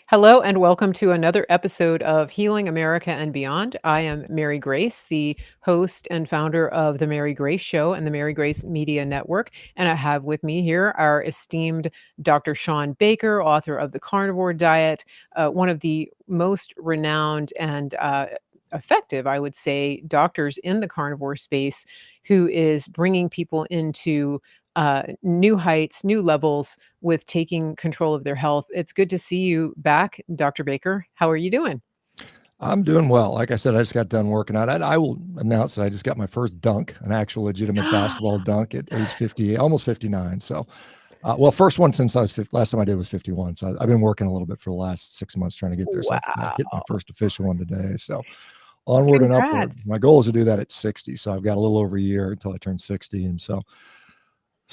Hello and welcome to another episode of Healing America and Beyond. I am Mary Grace, the host and founder of The Mary Grace Show and the Mary Grace Media Network. And I have with me here our esteemed Dr. Shawn Baker, author of The Carnivore Diet, one of the most renowned and effective, I would say, doctors in the carnivore space who is bringing people into new heights, new levels with taking control of their health. It's good to see you back, Dr. Baker. How are you doing? I'm doing well. Like I said, I just got done working out. I will announce that I just got my first dunk, an actual legitimate basketball dunk at age 58, almost 59. So, first one since I was 50, last time I did was 51. So I've been working a little bit for the last 6 months trying to get there. So I hit my Wow. first official one today. So onward and upward. Congrats. My goal is to do that at 60. So I've got a little over a year until I turn 60. And so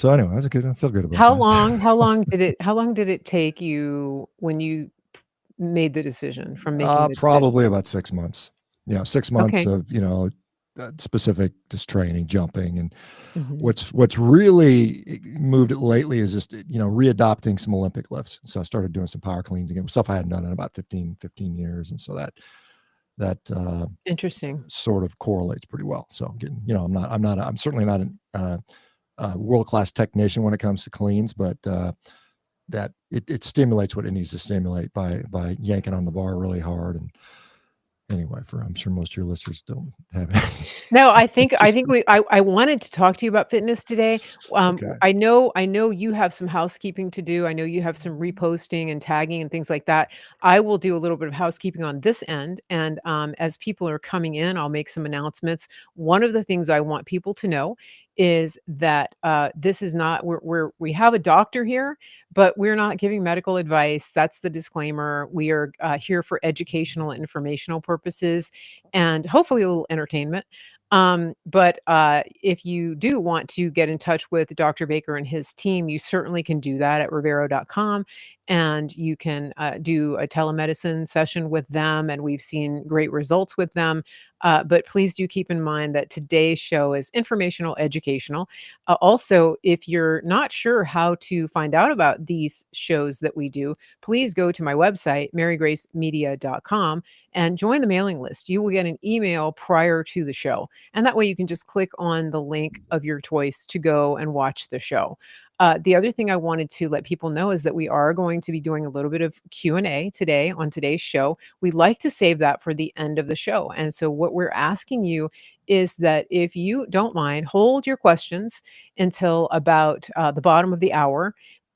anyway, that's good. I feel good about How that. long how long did it take you when you made the decision from making the decision? Probably about 6 months. Yeah, 6 months Okay. of specific just training, jumping, and Mhm. what's really moved it lately is just readopting some Olympic lifts. So I started doing some power cleans again, stuff I hadn't done in about 15 years, and so that Interesting. sort of correlates pretty well. So getting, I'm certainly not a world-class technician when it comes to cleans, but that it stimulates what it needs to stimulate by yanking on the bar really hard. And anyway, I'm sure most of your listeners don't have No, I any think I interest think I wanted to talk to you about fitness today. okay. I know you have some housekeeping to do. I know you have some reposting and tagging and things like that. I will do a little bit of housekeeping on this end, and as people are coming in, I'll make some announcements. One of the things I want people to know is that this is not we have a doctor here, but we're not giving medical advice. That's the disclaimer. We are here for educational and informational purposes, and hopefully a little entertainment. But if you do want to get in touch with Dr. Baker and his team, you certainly can do that at Revero.com. And you can do a telemedicine session with them. And we've seen great results with them. But please do keep in mind that today's show is informational, educational. Also, if you're not sure how to find out about these shows that we do, please go to my website, marygracemedia.com, and join the mailing list. You will get an email prior to the show. And that way you can just click on the link of your choice to go and watch the show. The other thing I wanted to let people know is that we are going to be doing a little bit of Q&A today on today's show. We like to save that for the end of the show. And so what we're asking you is that if you don't mind, hold your questions until about the bottom of the hour.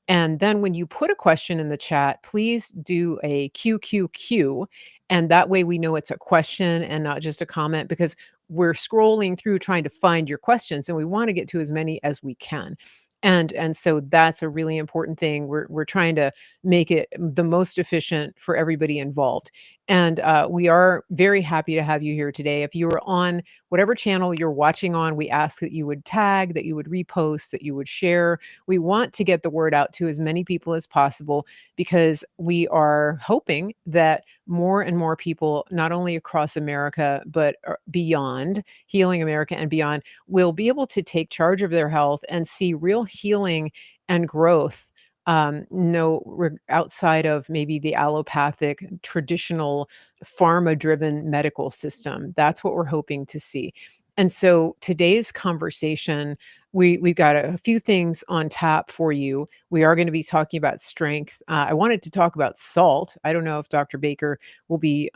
And then when you put a question in the chat, please do a QQQ. And that way we know it's a question and not just a comment, because we're scrolling through trying to find your questions and we want to get to as many as we can. And so that's a really important thing. We're trying to make it the most efficient for everybody involved. And we are very happy to have you here today. If you are on whatever channel you're watching on, we ask that you would tag, that you would repost, that you would share. We want to get the word out to as many people as possible, because we are hoping that more and more people, not only across America, but beyond, healing America and beyond, will be able to take charge of their health and see real healing and growth. No, outside of maybe the allopathic, traditional, pharma-driven medical system. That's what we're hoping to see. And so today's conversation, we've got a few things on tap for you. We are going to be talking about strength. I wanted to talk about salt. I don't know if Dr. Baker will be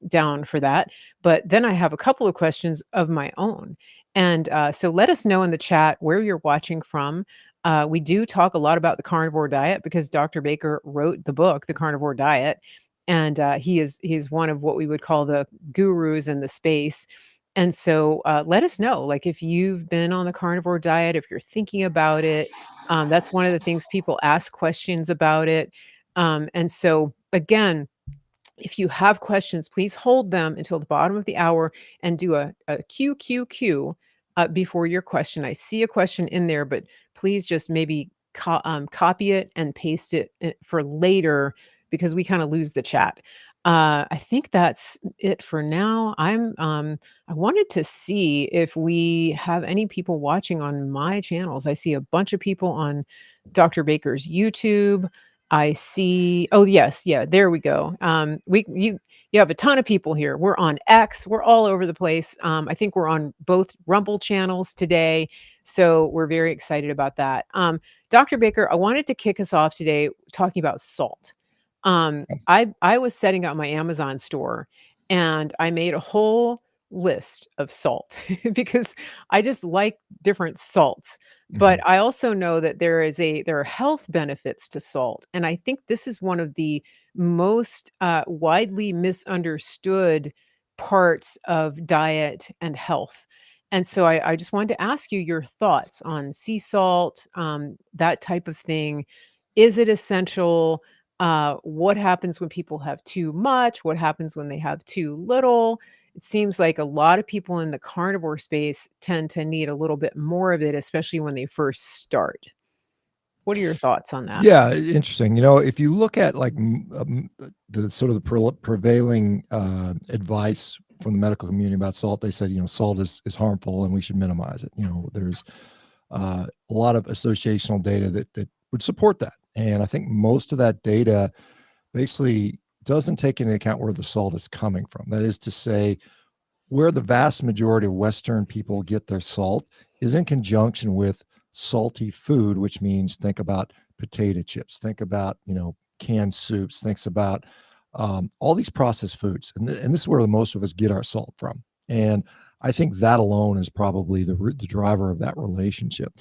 down for that, but then I have a couple of questions of my own. And so let us know in the chat where you're watching from. We do talk a lot about the carnivore diet because Dr. Baker wrote the book, The Carnivore Diet, and he is one of what we would call the gurus in the space. And so let us know, like, if you've been on the carnivore diet, if you're thinking about it. That's one of the things people ask questions about it. And so again, if you have questions, please hold them until the bottom of the hour and do a QQQ before your question. I see a question in there, but please just maybe copy it and paste it for later, because we kind of lose the chat. I think that's it for now. I wanted to see if we have any people watching on my channels. I see a bunch of people on Dr. Baker's YouTube. I see. Oh, yes. Yeah, there we go. You have a ton of people here. We're on X. We're all over the place. I think we're on both Rumble channels today, so we're very excited about that. Dr. Baker, I wanted to kick us off today talking about salt. I was setting up my Amazon store, and I made a whole list of salt because I just like different salts. But Mhm. I also know that there are health benefits to salt, and I think this is one of the most, widely misunderstood parts of diet and health. And so I just wanted to ask you your thoughts on sea salt, that type of thing. Is it essential? What happens when people have too much? What happens when they have too little? It seems like a lot of people in the carnivore space tend to need a little bit more of it, especially when they first start. What are your thoughts on that? Yeah, interesting. If you look at like the sort of the prevailing advice from the medical community about salt, they said, salt is harmful and we should minimize it. There's a lot of associational data that would support that. And I think most of that data basically doesn't take into account where the salt is coming from. That is to say, where the vast majority of Western people get their salt is in conjunction with salty food, which means think about potato chips, think about, canned soups, thinks about all these processed foods. And this is where the most of us get our salt from. And I think that alone is probably the driver of that relationship.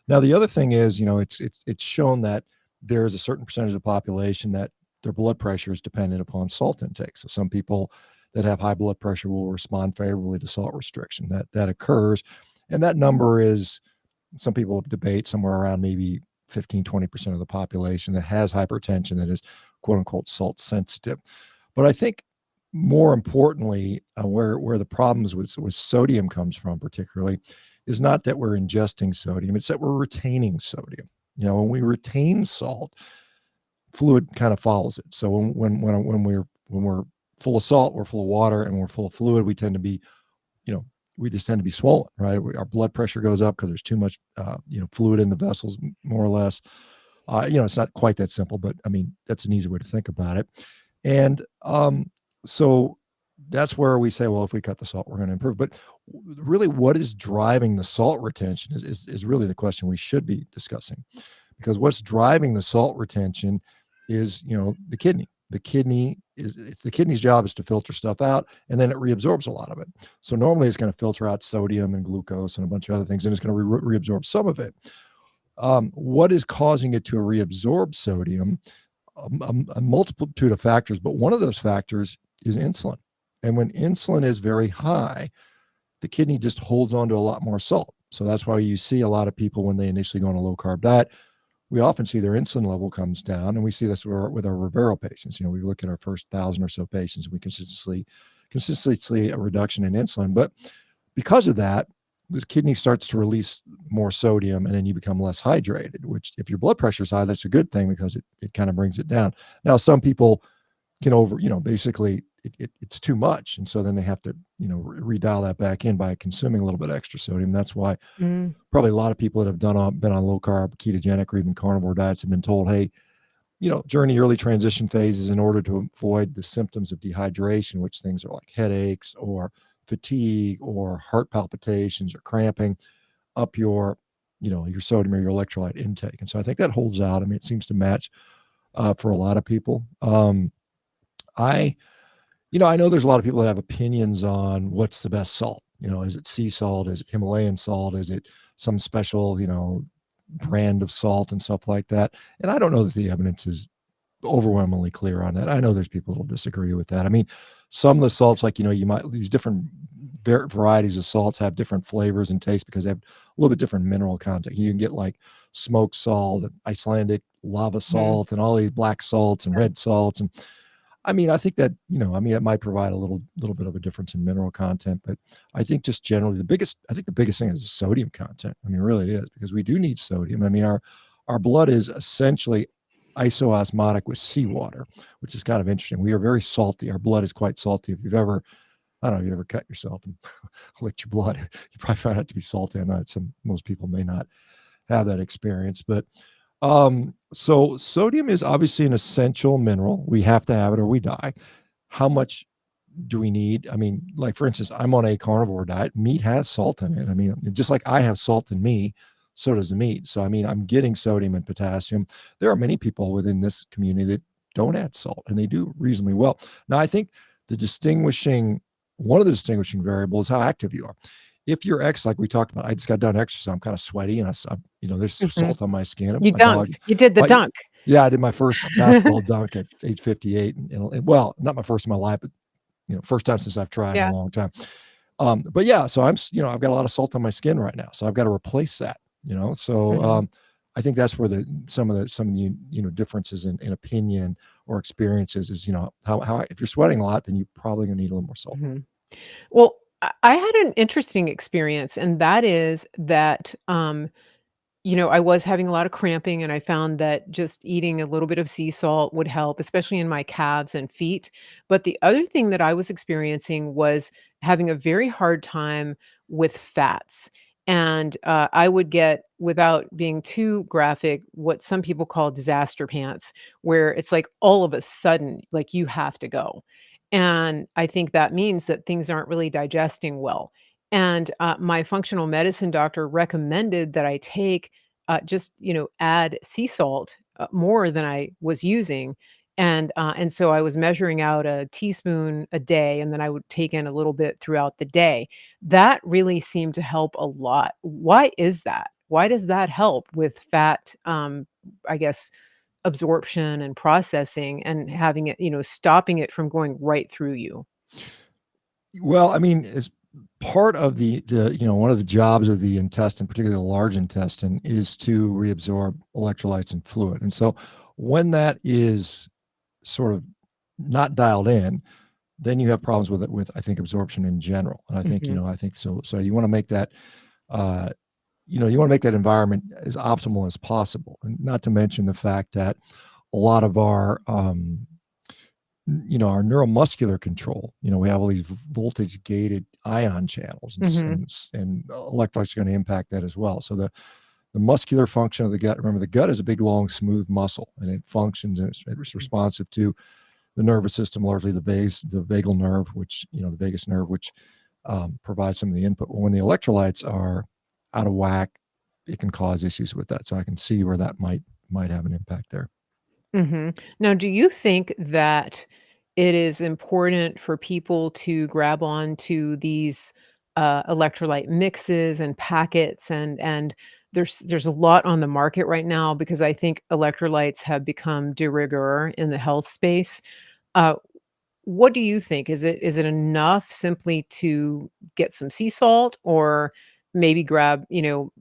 Now, the other thing is, it's shown that there is a certain percentage of the population that their blood pressure is dependent upon salt intake. So some people that have high blood pressure will respond favorably to salt restriction. That occurs. And that number is, some people debate, somewhere around maybe 15-20% of the population that has hypertension that is quote unquote salt sensitive. But I think more importantly, where the problems with sodium comes from particularly is not that we're ingesting sodium, it's that we're retaining sodium. When we retain salt, fluid kind of follows it. So when we're full of salt, we're full of water, and we're full of fluid, we tend to be, we just tend to be swollen, right? Our blood pressure goes up because there's too much, fluid in the vessels, more or less. It's not quite that simple, but I mean, that's an easy way to think about it. And so that's where we say, well, if we cut the salt, we're going to improve. But really, what is driving the salt retention is really the question we should be discussing, because what's driving the salt retention is, the kidney. It's the kidney's job is to filter stuff out, and then it reabsorbs a lot of it. So normally it's going to filter out sodium and glucose and a bunch of other things, and it's going to reabsorb some of it. What is causing it to reabsorb sodium? A multitude of factors, but one of those factors is insulin. And when insulin is very high, the kidney just holds on to a lot more salt. So that's why you see a lot of people when they initially go on a low carb diet, we often see their insulin level comes down, and we see this with our Rivero patients. We look at our first 1,000 or so patients, and we consistently see a reduction in insulin. But because of that, the kidney starts to release more sodium, and then you become less hydrated, which if your blood pressure is high, that's a good thing because it kind of brings it down. Now, some people can basically it's too much. And so then they have to, redial that back in by consuming a little bit extra sodium. That's why Mm. probably a lot of people that have been on low carb, ketogenic, or even carnivore diets have been told, hey, during the early transition phases, in order to avoid the symptoms of dehydration, which things are like headaches or fatigue or heart palpitations or cramping, up your sodium or your electrolyte intake. And so I think that holds out. I mean, it seems to match for a lot of people. I know there's a lot of people that have opinions on what's the best salt. Is it sea salt? Is it Himalayan salt? Is it some special, brand of salt and stuff like that? And I don't know that the evidence is overwhelmingly clear on that. I know there's people who disagree with that. I mean, some of the salts, like, these different varieties of salts have different flavors and tastes because they have a little bit different mineral content. You can get like smoked salt and Icelandic lava Mhm. salt and all these black salts and red salts. And I mean, I think that, it might provide a little bit of a difference in mineral content, but I think just generally the biggest thing is the sodium content. I mean, really it is, because we do need sodium. I mean, our blood is essentially isoosmotic with seawater, which is kind of interesting. We are very salty. Our blood is quite salty. If you've ever, I don't know, if you ever cut yourself and licked your blood, you probably find out to be salty. I know most people may not have that experience, but So sodium is obviously an essential mineral. We have to have it or we die. How much do we need? I mean, like for instance, I'm on a carnivore diet. Meat has salt in it. I mean, just like I have salt in me, so does the meat. So I mean, I'm getting sodium and potassium. There are many people within this community that don't add salt, and they do reasonably well. Now, I think one of the distinguishing variables is how active you are. If you're like we talked about, I just got done exercise. I'm kind of sweaty, and there's Mhm. salt on my skin. You My dog, dunked. You did the my dunk. yeah, I did my first basketball dunk at age 58, and well, not my first in my life, but first time since I've tried in a Yeah. long time. But yeah, so I've got a lot of salt on my skin right now, so I've got to replace that. So Mhm. I think that's where some of the differences in opinion or experiences is how if you're sweating a lot, then you're probably gonna need a little more salt. Mhm. Well, I had an interesting experience, and that is that, I was having a lot of cramping, and I found that just eating a little bit of sea salt would help, especially in my calves and feet. But the other thing that I was experiencing was having a very hard time with fats. And I would get, without being too graphic, what some people call disaster pants, where it's like all of a sudden, like you have to go. And I think that means that things aren't really digesting well. And my functional medicine doctor recommended that I take just, add sea salt more than I was using. And so I was measuring out a teaspoon a day, and then I would take in a little bit throughout the day. That really seemed to help a lot. Why is that? Why does that help with fat, I guess, absorption and processing and having it, stopping it from going right through you? Well, I mean, as part of one of the jobs of the intestine, particularly the large intestine, is to reabsorb electrolytes and fluid. And so when that is sort of not dialed in, then you have problems with it, with I think absorption in general. And I think, Mhm, I think so. So you want to make that, uh, you want to make that environment as optimal as possible. And not to mention the fact that a lot of our neuromuscular control, we have all these voltage gated ion channels, mhm, and electrolytes are going to impact that as well. So the muscular function of the gut, remember the gut is a big, long, smooth muscle, and it functions, and it's responsive to the nervous system, largely the vagal nerve, the vagus nerve, which provides some of the input. But when the electrolytes are out of whack, it can cause issues with that. So I can see where that might have an impact there. mhm. Now, do you think that it is important for people to grab on to these, electrolyte mixes and packets, and there's a lot on the market right now because I think electrolytes have become de rigueur in the health space. Uh, what do you think? Is it enough simply to get some sea salt, or maybe grab,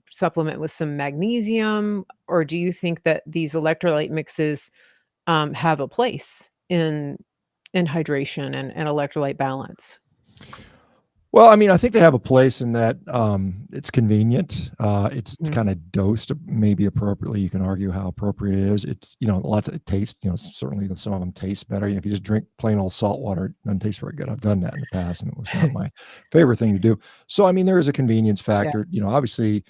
supplement with some magnesium? Or do you think that these electrolyte mixes, have a place in hydration and electrolyte balance? Well, I mean, I think they have a place in that it's convenient. It's Mhm, kind of dosed maybe appropriately. You can argue how appropriate it is. It's a lot of it tastes. Certainly some of them taste better. If you just drink plain old salt water, it doesn't taste very good. I've done that in the past, and it was not my favorite thing to do. So, I mean, there is a convenience yeah, factor. Obviously,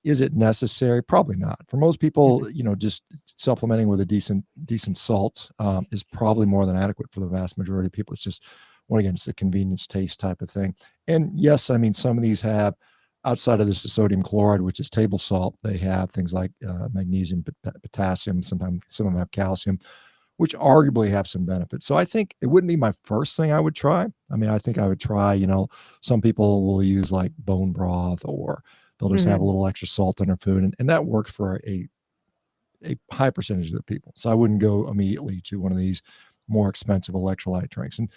is it necessary? Probably not. For most mhm, people, just supplementing with a decent salt is probably more than adequate for the vast majority of people. It's just, one again, it's a convenience taste type of thing. And yes, I mean, some of these have, outside of this, the sodium chloride, which is table salt, they have things like magnesium, potassium. Sometimes some of them have calcium, which arguably have some benefits. So I think it wouldn't be my first thing I would try. I mean, I think I would try, some people will use like bone broth, or they'll just have a mhm, little extra salt in their food. And that works for a high percentage of the people. So I wouldn't go immediately to one of these more expensive electrolyte drinks. And,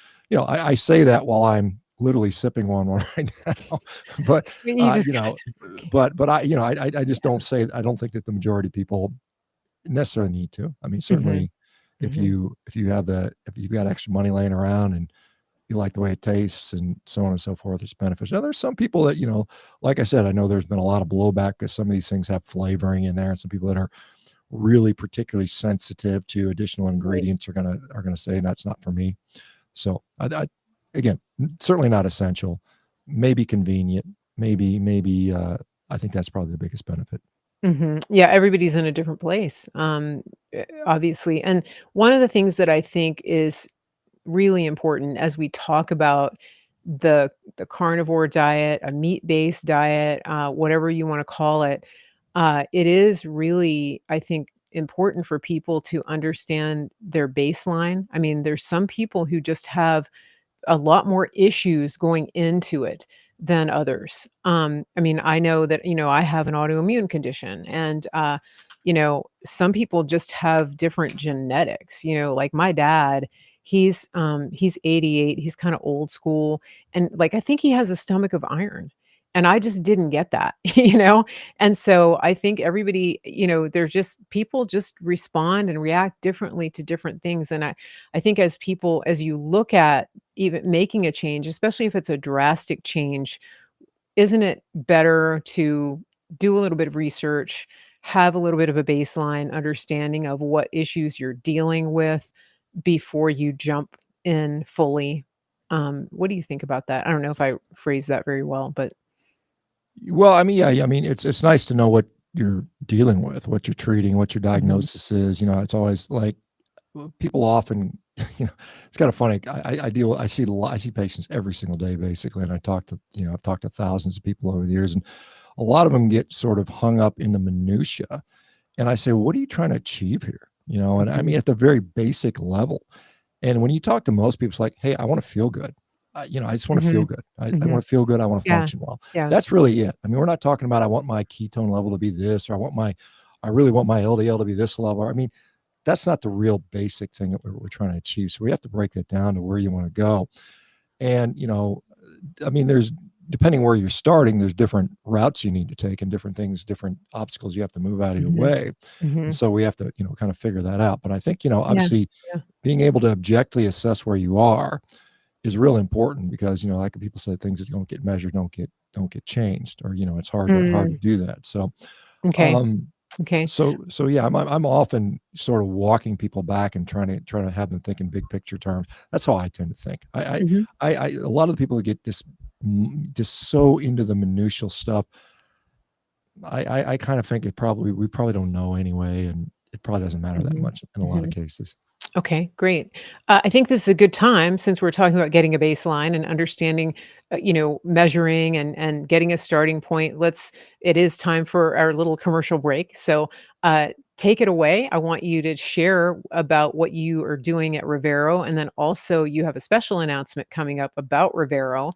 I say that while I'm literally sipping one right now, but, you uh, just you know, okay, but I just don't say, I don't think that the majority of people necessarily need to. I mean, mhm, certainly mhm, if you've got extra money laying around and you like the way it tastes and so on and so forth, it's beneficial. Now, there's some people that, like I said, I know there's been a lot of blowback because some of these things have flavoring in there, and some people that are really particularly sensitive to additional right, ingredients are gonna say that's not for me. So again, certainly not essential, maybe convenient, maybe I think that's probably the biggest benefit. Yeah, everybody's in a different place, obviously. And one of the things that I think is really important as we talk about the carnivore diet, a meat-based diet, whatever you wanna call it, it is really, I think, important for people to understand their baseline. I mean, there's some people who just have a lot more issues going into it than others. I mean, I know that, I have an autoimmune condition and, some people just have different genetics, like my dad, he's 88, he's kind of old school. And like, I think he has a stomach of iron. And I just didn't get that, And so I think everybody, there's just people just respond and react differently to different things. And I think as you look at even making a change, especially if it's a drastic change, isn't it better to do a little bit of research, have a little bit of a baseline understanding of what issues you're dealing with before you jump in fully? What do you think about that? I don't know if I phrased that very well, but Well, I mean, yeah, I mean, it's nice to know what you're dealing with, what you're treating, what your Mhm, diagnosis is. It's always like people often, it's kind of funny. I see patients every single day basically, and I've talked to thousands of people over the years, and a lot of them get sort of hung up in the minutia. And I say, well, what are you trying to achieve here? And I mhm, mean, at the very basic level. And when you talk to most people, it's like, hey, I want to feel good. I just want to feel mhm, good. I mhm. want to feel good. I want to Yeah, function well. yeah. That's really it. I mean, we're not talking about I want my ketone level to be this, or I really want my LDL to be this level. I mean, that's not the real basic thing that we're trying to achieve. So we have to break that down to where you want to go. And, I mean, depending where you're starting, there's different routes you need to take and different things, different obstacles you have to move out of your Mhm, way. And mhm. so we have to, kind of figure that out. But I think, Yeah, obviously yeah. being able to objectively assess where you are is really important because, like people say, things that don't get measured don't get changed, or, it's hard to Mm, do that. So, okay, um, okay. so yeah, I'm often sort of walking people back and trying to have them think in big picture terms. That's how I tend to think. Mhm. A lot of the people that get just so into the minutial stuff, I kind of think we probably don't know anyway, and it probably doesn't matter that Mhm, much in a lot of mhm. cases. Okay, great. I think this is a good time since we're talking about getting a baseline and understanding, measuring and getting a starting point. It is time for our little commercial break. So, take it away. I want you to share about what you are doing at Rivero, and then also you have a special announcement coming up about Rivero.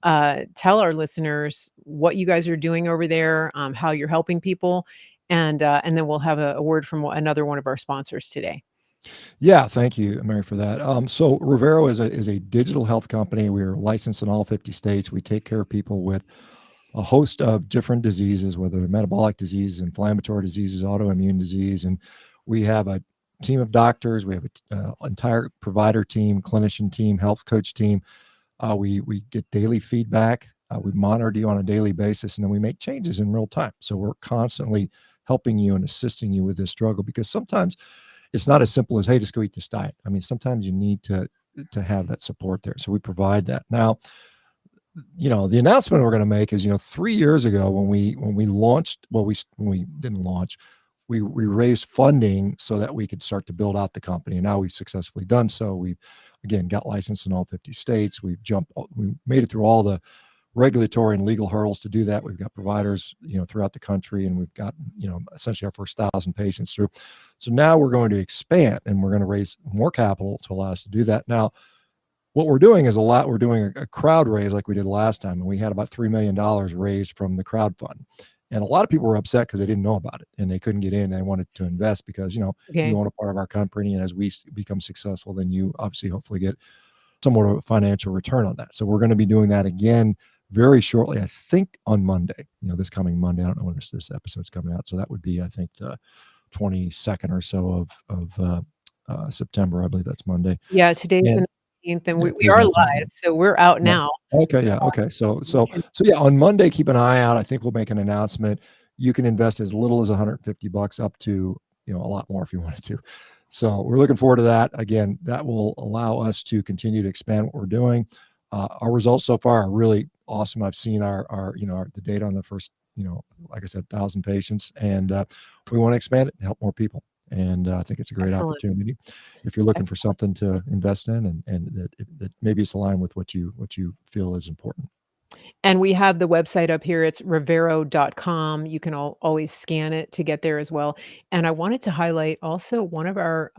Tell our listeners what you guys are doing over there, how you're helping people, and then we'll have a word from another one of our sponsors today. Yeah, thank you, Mary, for that. So Rivero is a digital health company. We're licensed in all 50 states. We take care of people with a host of different diseases, whether they're metabolic diseases, inflammatory diseases, autoimmune disease, and we have a team of doctors. We have an entire provider team, clinician team, health coach team. We get daily feedback. We monitor you on a daily basis, and then we make changes in real time. So we're constantly helping you and assisting you with this struggle because sometimes it's not as simple as, hey, just go eat this diet. I mean, sometimes you need to have that support there. So we provide that. Now, the announcement we're going to make is, 3 years ago when we launched, well, when we didn't launch, we raised funding so that we could start to build out the company. And now we've successfully done so. We've again got licensed in all 50 states. We made it through all the regulatory and legal hurdles to do that. We've got providers, throughout the country, and we've got, essentially our first 1,000 patients through. So now we're going to expand and we're going to raise more capital to allow us to do that. Now, what we're doing is we're doing a crowd raise like we did last time, and we had about $3 million raised from the crowd fund. And a lot of people were upset because they didn't know about it and they couldn't get in. They wanted to invest because, you Okay. own a part of our company. And as we become successful, then you obviously hopefully get somewhat of a financial return on that. So we're going to be doing that again very shortly, I think on Monday, this coming Monday. I don't know when this episode's coming out. So that would be, I think, the 22nd or so of September. I believe that's Monday. Yeah, today's the And 19th, and yeah, we today's are 19th. live, so we're out Yeah. now. Okay. Yeah. Okay. So, You so, can so yeah, on Monday, keep an eye out. I think we'll make an announcement. You can invest as little as $150 up to, a lot more if you wanted to. So we're looking forward to that. Again, that will allow us to continue to expand what we're doing. Our results so far are really awesome. I've seen the data on the first like I said, 1,000 patients, and we want to expand it and help more people. And I think it's a great Excellent. opportunity if you're looking for something to invest in, and that maybe it's aligned with what you feel is important. And we have the website up here. It's Revero.com. You can always scan it to get there as well. And I wanted to highlight also one of our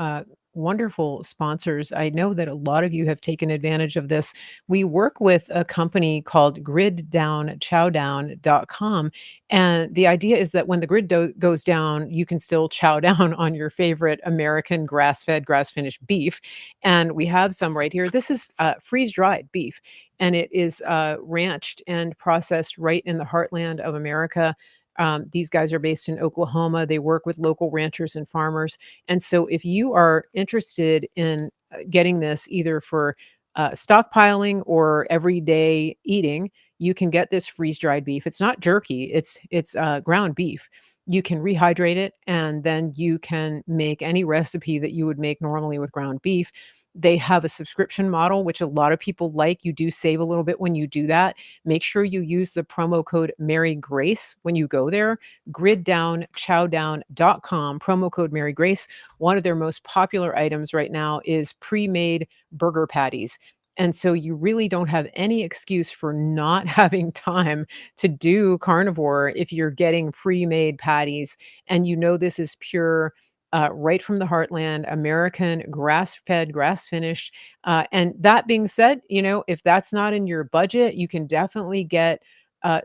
wonderful sponsors. I know that a lot of you have taken advantage of this. We work with a company called GridDownChowdown.com. And the idea is that when the grid goes down, you can still chow down on your favorite American grass fed, grass finished beef. And we have some right here. This is freeze dried beef, and it is ranched and processed right in the heartland of America. These guys are based in Oklahoma. They work with local ranchers and farmers. And so, if you are interested in getting this either for stockpiling or everyday eating, you can get this freeze dried beef. It's not jerky. It's ground beef. You can rehydrate it, and then you can make any recipe that you would make normally with ground beef. They have a subscription model, which a lot of people like. You do save a little bit when you do that. Make sure you use the promo code Mary Grace when you go there. GridDownChowdown.com, promo code Mary Grace. One of their most popular items right now is pre-made burger patties. And so you really don't have any excuse for not having time to do carnivore if you're getting pre-made patties and this is pure, right from the heartland, American, grass-fed, grass-finished. And that being said, if that's not in your budget, you can definitely get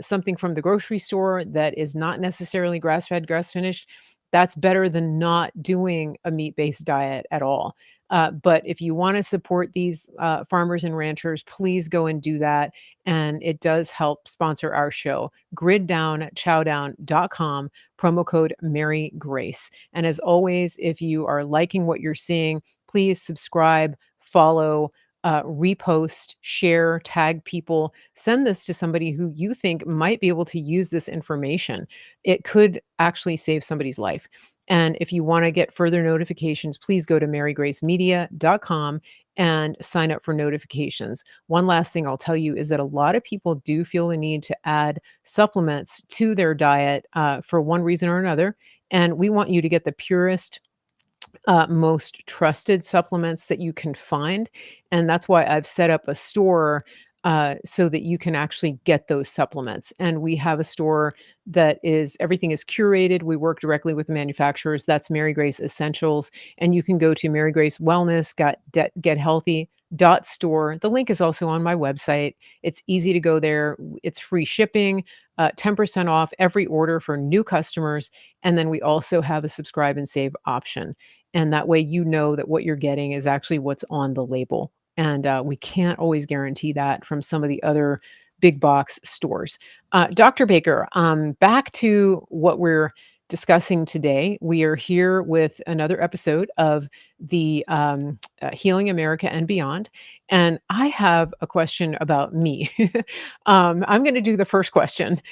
something from the grocery store that is not necessarily grass-fed, grass-finished. That's better than not doing a meat-based diet at all. But if you want to support these farmers and ranchers, please go and do that. And it does help sponsor our show. GridDownChowdown.com, promo code Mary Grace. And as always, if you are liking what you're seeing, please subscribe, follow, repost, share, tag people. Send this to somebody who you think might be able to use this information. It could actually save somebody's life. And if you want to get further notifications, please go to marygracemedia.com and sign up for notifications. One last thing I'll tell you is that a lot of people do feel the need to add supplements to their diet for one reason or another. And we want you to get the purest, most trusted supplements that you can find. And that's why I've set up a store so that you can actually get those supplements. And we have a store that everything is curated. We work directly with the manufacturers. That's Mary Grace Essentials. And you can go to Mary Grace Wellness, Get Healthy .store. The link is also on my website. It's easy to go there. It's free shipping, 10% off every order for new customers. And then we also have a subscribe and save option. And that way, that what you're getting is actually what's on the label. And we can't always guarantee that from some of the other big box stores. Dr. Baker, back to what we're discussing today. We are here with another episode of the Healing America and Beyond. And I have a question about me. I'm going to do the first question.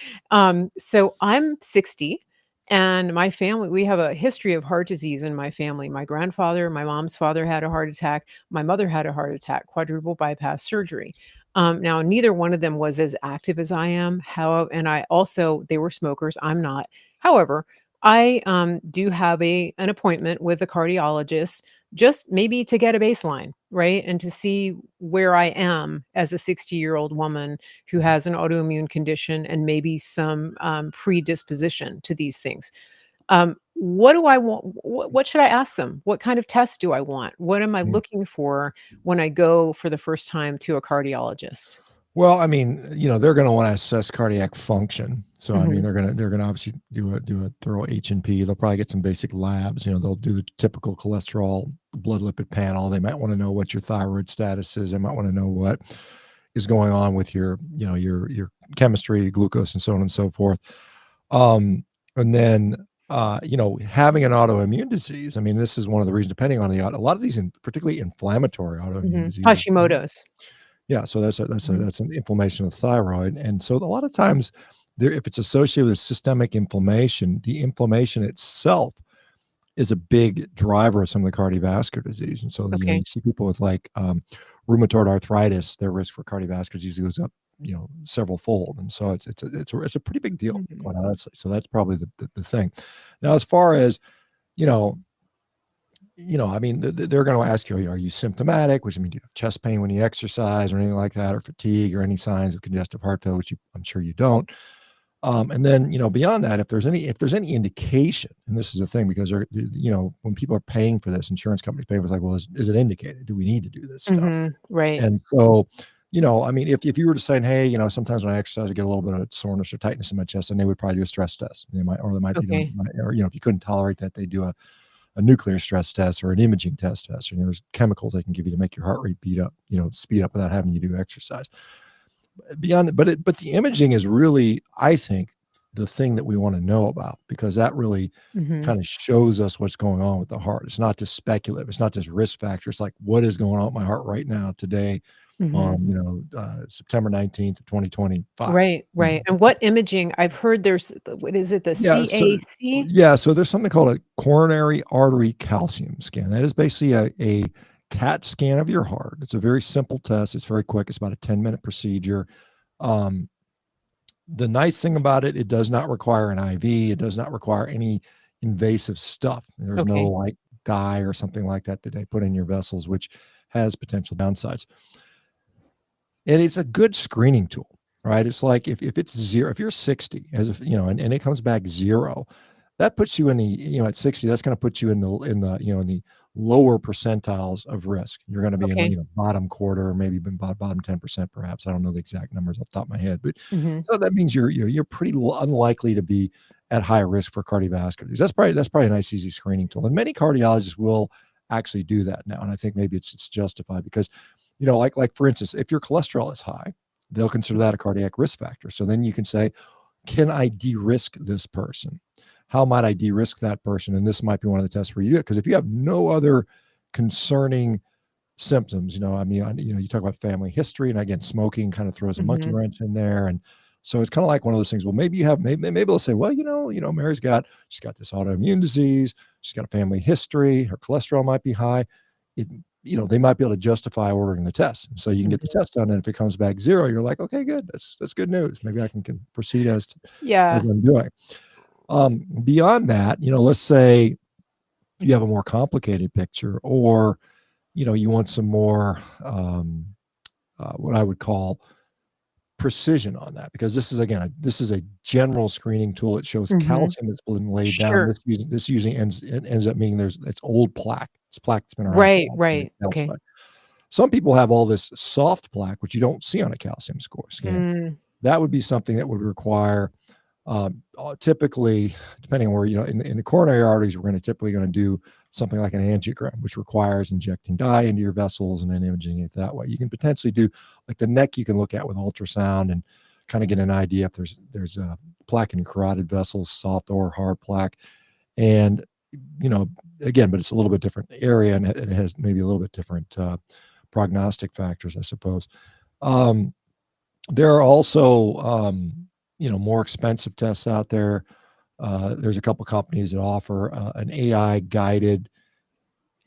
So I'm 60. And my family, we have a history of heart disease in my family. My grandfather, my mom's father had a heart attack. My mother had a heart attack, quadruple bypass surgery. Now, neither one of them was as active as I am. And they were smokers. I'm not. However, I do have an appointment with a cardiologist, just maybe to get a baseline, right? And to see where I am as a 60-year-old woman who has an autoimmune condition and maybe some predisposition to these things. What do I want? What should I ask them? What kind of test do I want? What am I looking for when I go for the first time to a cardiologist? Well, I mean, they're going to want to assess cardiac function. So, I mean, they're going to obviously do a thorough H&P. They'll probably get some basic labs. They'll do the typical cholesterol, blood lipid panel. They might want to know what your thyroid status is. They might want to know what is going on with your chemistry, glucose, and so on and so forth. And then, having an autoimmune disease. I mean, this is one of the reasons, depending on a lot of these, particularly inflammatory autoimmune diseases. Hashimoto's. Yeah, so that's an inflammation of the thyroid, and so a lot of times, if it's associated with systemic inflammation, the inflammation itself is a big driver of some of the cardiovascular disease. And so you see people with like rheumatoid arthritis, their risk for cardiovascular disease goes up several fold. And so it's a pretty big deal, Mhm. quite honestly. So that's probably the thing. Now, as far as, you know, I mean, they're going to ask you, are you symptomatic? Which, I mean, do you have chest pain when you exercise or anything like that, or fatigue or any signs of congestive heart failure, which I'm sure you don't. And then, beyond that, if there's any indication, and this is the thing, because when people are paying for this, insurance companies paying for, it's like, well, is it indicated? Do we need to do this stuff? Right. And so, I mean, if you were to say, hey, sometimes when I exercise, I get a little bit of soreness or tightness in my chest, and they would probably do a stress test. They might be doing, Okay. or, if you couldn't tolerate that, they do a nuclear stress test or an imaging test. Or, there's chemicals they can give you to make your heart rate speed up without having you do exercise. Beyond that, but the imaging is really, I think, the thing that we want to know about, because that really Mhm. kind of shows us what's going on with the heart. It's not just speculative. It's not just risk factor. It's like, what is going on with my heart right now today Mhm. on, September 19th of 2025. Right, right. And what imaging? I've heard there's what is it, the Yeah. So, CAC? there's something called a coronary artery calcium scan. That is basically a CAT scan of your heart. It's a very simple test. It's very quick. It's about a 10-minute procedure. Um, the nice thing about it, it does not require an IV. It does not require any invasive stuff. There's no Okay. like dye or something like that they put in your vessels, which has potential downsides. And it's a good screening tool, right? It's like if it's zero, if you're 60, as if, and it comes back zero, that puts you in the, at 60, that's going to put you in the lower percentiles of risk. You're going to be in the, Okay. bottom quarter, or maybe even bottom 10%, perhaps. I don't know the exact numbers off the top of my head, but Mhm. so that means you're pretty unlikely to be at high risk for cardiovascular disease. That's probably a nice, easy screening tool. And many cardiologists will actually do that now. And I think maybe it's justified because, like for instance, if your cholesterol is high, they'll consider that a cardiac risk factor. So then you can say, can I de-risk this person? How might I de-risk that person? And this might be one of the tests where you do it. Because if you have no other concerning symptoms, I mean, you talk about family history, and again, smoking kind of throws a monkey Mhm. wrench in there. And so it's kind of like one of those things. Well, maybe you have, maybe they'll say, well, she's got this autoimmune disease. She's got a family history. Her cholesterol might be high. It, they might be able to justify ordering the test. And so you can get the Mhm. test done. And if it comes back zero, you're like, okay, good. That's good news. Maybe I can proceed as Yeah. I'm doing. Beyond that, let's say you have a more complicated picture, or, you want some more, what I would call precision on that, because this is a general screening tool. It shows Mhm. calcium that's been laid down. Sure. This usually ends up meaning it's old plaque. It's plaque that's been around for a Right, while. right. Okay. Calcified. Some people have all this soft plaque, which you don't see on a calcium scan. Mm. That would be something that would require, typically, depending on where, in the coronary arteries, we're typically going to do something like an angiogram, which requires injecting dye into your vessels and then imaging it that way. You can potentially do, like the neck, you can look at with ultrasound and kind of get an idea if there's a plaque in carotid vessels, soft or hard plaque. And, again, but it's a little bit different area, and it has maybe a little bit different prognostic factors, I suppose. Um, there are also, more expensive tests out there. There's a couple companies that offer an AI guided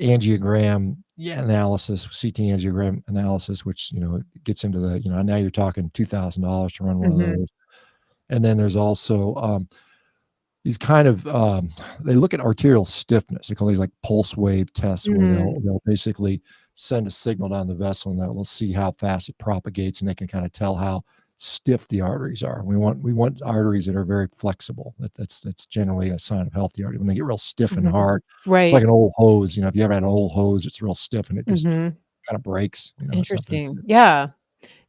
angiogram analysis, CT angiogram analysis, which, gets into the, now you're talking $2,000 to run one of Mhm. those. And then there's also these kind of, they look at arterial stiffness. They call these like pulse wave tests, where Mm. they'll basically send a signal down the vessel, and they'll see how fast it propagates, and they can kind of tell how stiff the arteries are. We want arteries that are very flexible. That's generally a sign of healthy artery. When they get real stiff and Mhm. hard, it's like Right. an old hose. If you ever had an old hose, it's real stiff and it just Mhm. kind of breaks. It's something. Interesting. Yeah.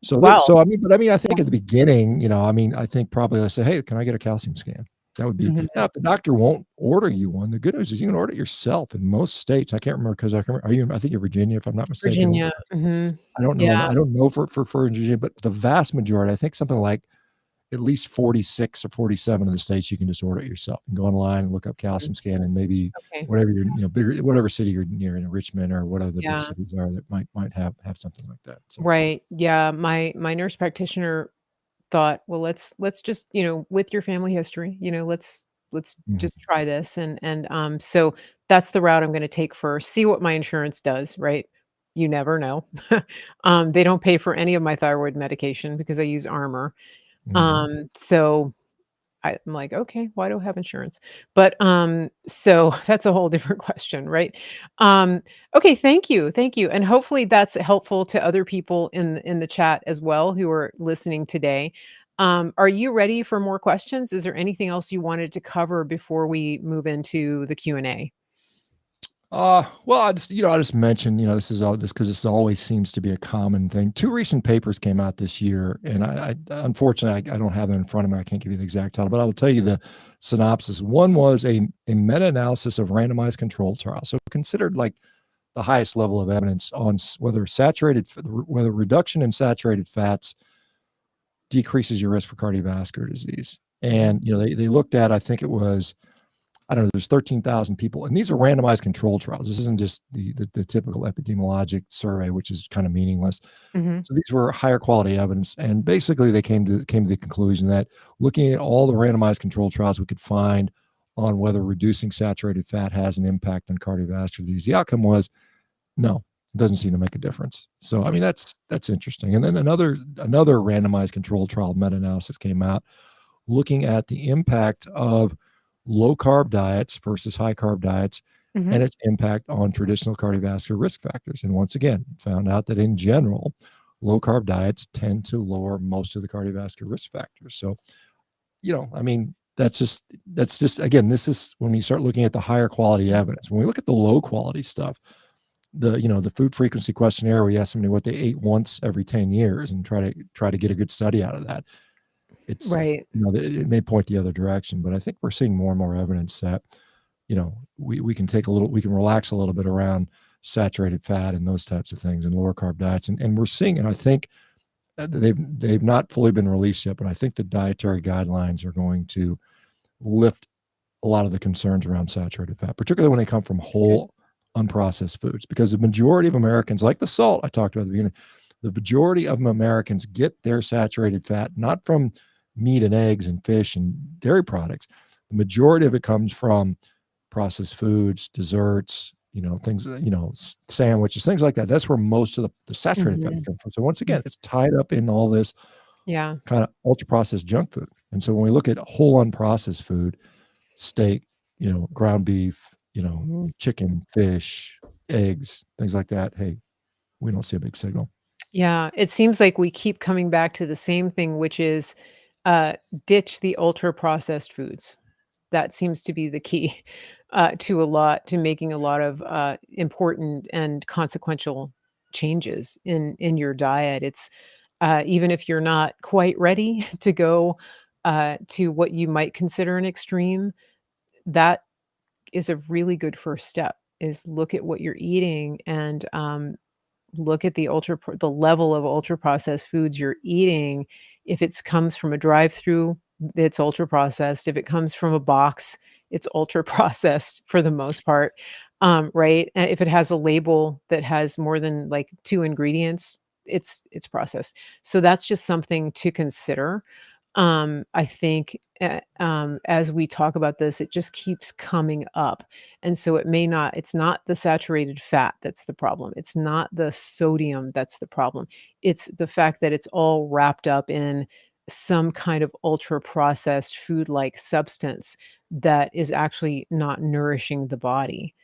So Wow. I Yeah. think at the beginning, I think probably I say, hey, can I get a calcium scan? That would be, Mhm. now if the doctor won't order you one, the good news is you can order it yourself in most states. I can't remember, because I think you're Virginia, if I'm not mistaken. Virginia. Mhm. I don't know. Yeah. I don't know for Virginia, but the vast majority, I think something like at least 46 or 47 of the states, you can just order it yourself and go online and look up Mhm. calcium scan, and maybe Okay. whatever bigger, whatever city you're near, in Richmond or whatever the big Yeah. cities are that might have something like that. So, Right. Yeah. My nurse practitioner thought, well, let's just, with your family history, let's just mhm. try this. So that's the route I'm gonna take first. See what my insurance does, right? You never know. They don't pay for any of my thyroid medication because I use Armor. Mhm. So I'm like, "Okay, why do I have insurance?" But, so that's a whole different question, right? Okay, thank you, and hopefully that's helpful to other people in the chat as well who are listening today. Are you ready for more questions? Is there anything else you wanted to cover before we move into the Q&A? Well, I just mentioned, this is all this because this always seems to be a common thing. Two recent papers came out this year, and unfortunately, I don't have them in front of me. I can't give you the exact title, but I will tell you the synopsis. One was a meta-analysis of randomized controlled trials, so considered like the highest level of evidence on whether reduction in saturated fats decreases your risk for cardiovascular disease. And they looked at, I think it was, I don't know, there's 13,000 people, and these are randomized controlled trials. This isn't just the typical epidemiologic survey, which is kind of meaningless. Mhm. So these were higher quality evidence, and basically they came to the conclusion that looking at all the randomized controlled trials we could find on whether reducing saturated fat has an impact on cardiovascular disease, the outcome was no, it doesn't seem to make a difference. So I mean that's interesting. And then another randomized controlled trial meta-analysis came out looking at the impact of low carb diets versus high carb diets Mhm. and its impact on traditional cardiovascular risk factors. And once again, found out that in general, low carb diets tend to lower most of the cardiovascular risk factors. So, I mean, that's just again, this is when you start looking at the higher quality evidence. When we look at the low quality stuff, the food frequency questionnaire, we ask somebody what they ate once every 10 years and try to get a good study out of that. It's, Right. it may point the other direction, but I think we're seeing more and more evidence that, we can we can relax a little bit around saturated fat and those types of things and lower carb diets. And we're seeing, and I think they've not fully been released yet, but I think the dietary guidelines are going to lift a lot of the concerns around saturated fat, particularly when they come from That's good. whole unprocessed foods, because the majority of Americans, like the salt I talked about at the beginning, the majority of Americans get their saturated fat not from meat and eggs and fish and dairy products. The majority of it comes from processed foods, desserts, things, sandwiches, things like that. That's where most of the saturated fats Mhm. come from. So once Mm. again, it's tied up in all this Yeah. kind of ultra processed junk food. And so when we look at whole unprocessed food, steak, ground beef, Mhm. chicken, fish, eggs, things like that, hey, we don't see a big signal. Yeah, it seems like we keep coming back to the same thing, which is, uh, ditch the ultra processed foods. That seems to be the key, to making a lot of, important and consequential changes in your diet. It's, even if you're not quite ready to go, to what you might consider an extreme, that is a really good first step, is look at what you're eating and, look at the level of ultra processed foods you're eating. If it's comes from a drive-through, it's ultra processed. If it comes from a box, it's ultra processed for the most part, right? And if it has a label that has more than, like, 2 ingredients, it's processed. So that's just something to consider. I think, as we talk about this, it just keeps coming up. And so it's not the saturated fat that's the problem. It's not the sodium that's the problem. It's the fact that it's all wrapped up in some kind of ultra processed food-like substance that is actually not nourishing the body.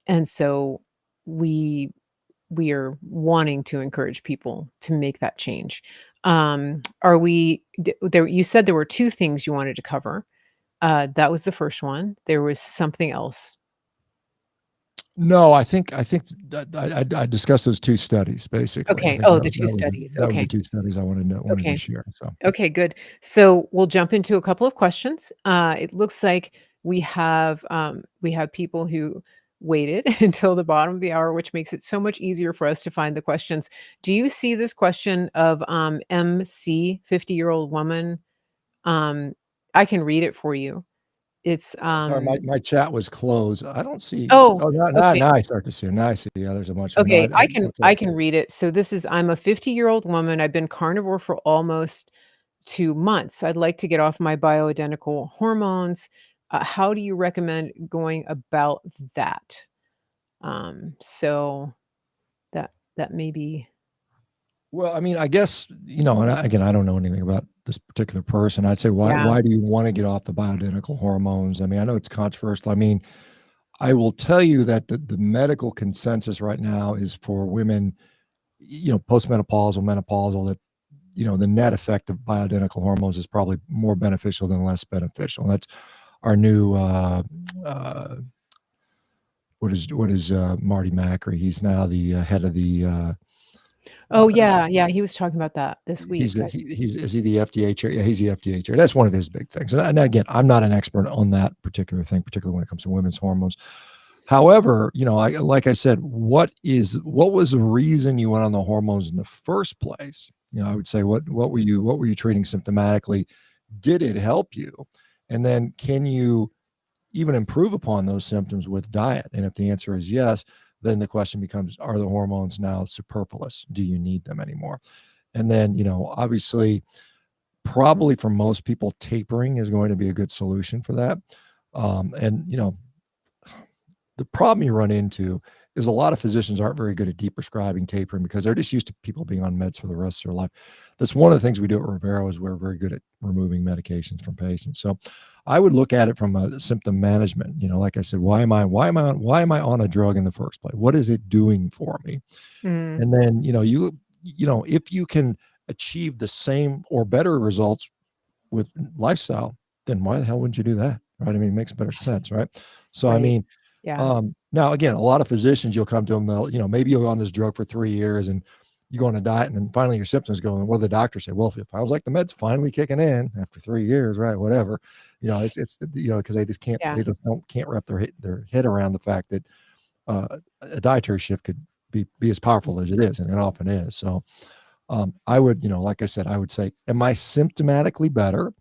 And so we we are wanting to encourage people to make that change. Are we there you said there were 2 things you wanted to cover. That was the first one. There was something else. No, I think that I discussed those 2 studies, basically. I Okay. think Oh, that the 2 studies. that were the Okay. 2 studies I wanted to Okay. share, so. Okay, good. So we'll jump into a couple of questions. It looks like we have people who waited until the bottom of the hour, which makes it so much easier for us to find the questions. Do you see this question of MC, 50-year-old woman? Um, I can read it for you. It's Sorry, my chat was closed. I don't see. oh, Oh, now okay. now I start to see. Now I see. Yeah, there's a bunch of them. No, Okay, okay. I can read it. So this is I'm a 50-year-old woman. I've been carnivore for almost 2 months. I'd like to get off my bioidentical hormones. How do you recommend going about that? So that that maybe. Well, I mean, I guess, and again, I don't know anything about this particular person. I'd say, why, Yeah. why do you want to get off the bioidentical hormones? I mean, I know it's controversial. I mean, I will tell you that the medical consensus right now is for women, postmenopausal, menopausal, that, the net effect of bioidentical hormones is probably more beneficial than less beneficial. And that's our new, what is Marty Macri? He's now the head of the, Oh, yeah, yeah, he was talking about that this week. is he the FDA chair? Yeah, he's the FDA chair. That's one of his big things. And again, I'm not an expert on that particular thing, particularly when it comes to women's hormones. However, like I said, what was the reason you went on the hormones in the first place? I would say, what were you treating symptomatically? Did it help you? And then can you even improve upon those symptoms with diet? And if the answer is yes, then the question becomes, are the hormones now superfluous? Do you need them anymore? And then, obviously, probably for most people, tapering is going to be a good solution for that. And, the problem you run into is a lot of physicians aren't very good at deprescribing tapering because they're just used to people being on meds for the rest of their life. That's one of the things we do at Rivero, is we're very good at removing medications from patients. So I would look at it from a symptom management. Like I said, why am I on a drug in the first place? What is it doing for me? Mm, And then, if you can achieve the same or better results with lifestyle, then why the hell wouldn't you do that? Right. I mean, it makes better sense. Right. So, I right. mean, Yeah. now again, a lot of physicians, you'll come to them, they'll, maybe you're on this drug for 3 years and you go on a diet and then finally your symptoms go, and what do the doctors say? Well, if it sounds like the med's finally kicking in after 3 years, right? Whatever, it's because they just can't, Yeah. can't wrap their head around the fact that a dietary shift could be as powerful as it is. And it often is. So, I would, like I said, I would say, am I symptomatically better?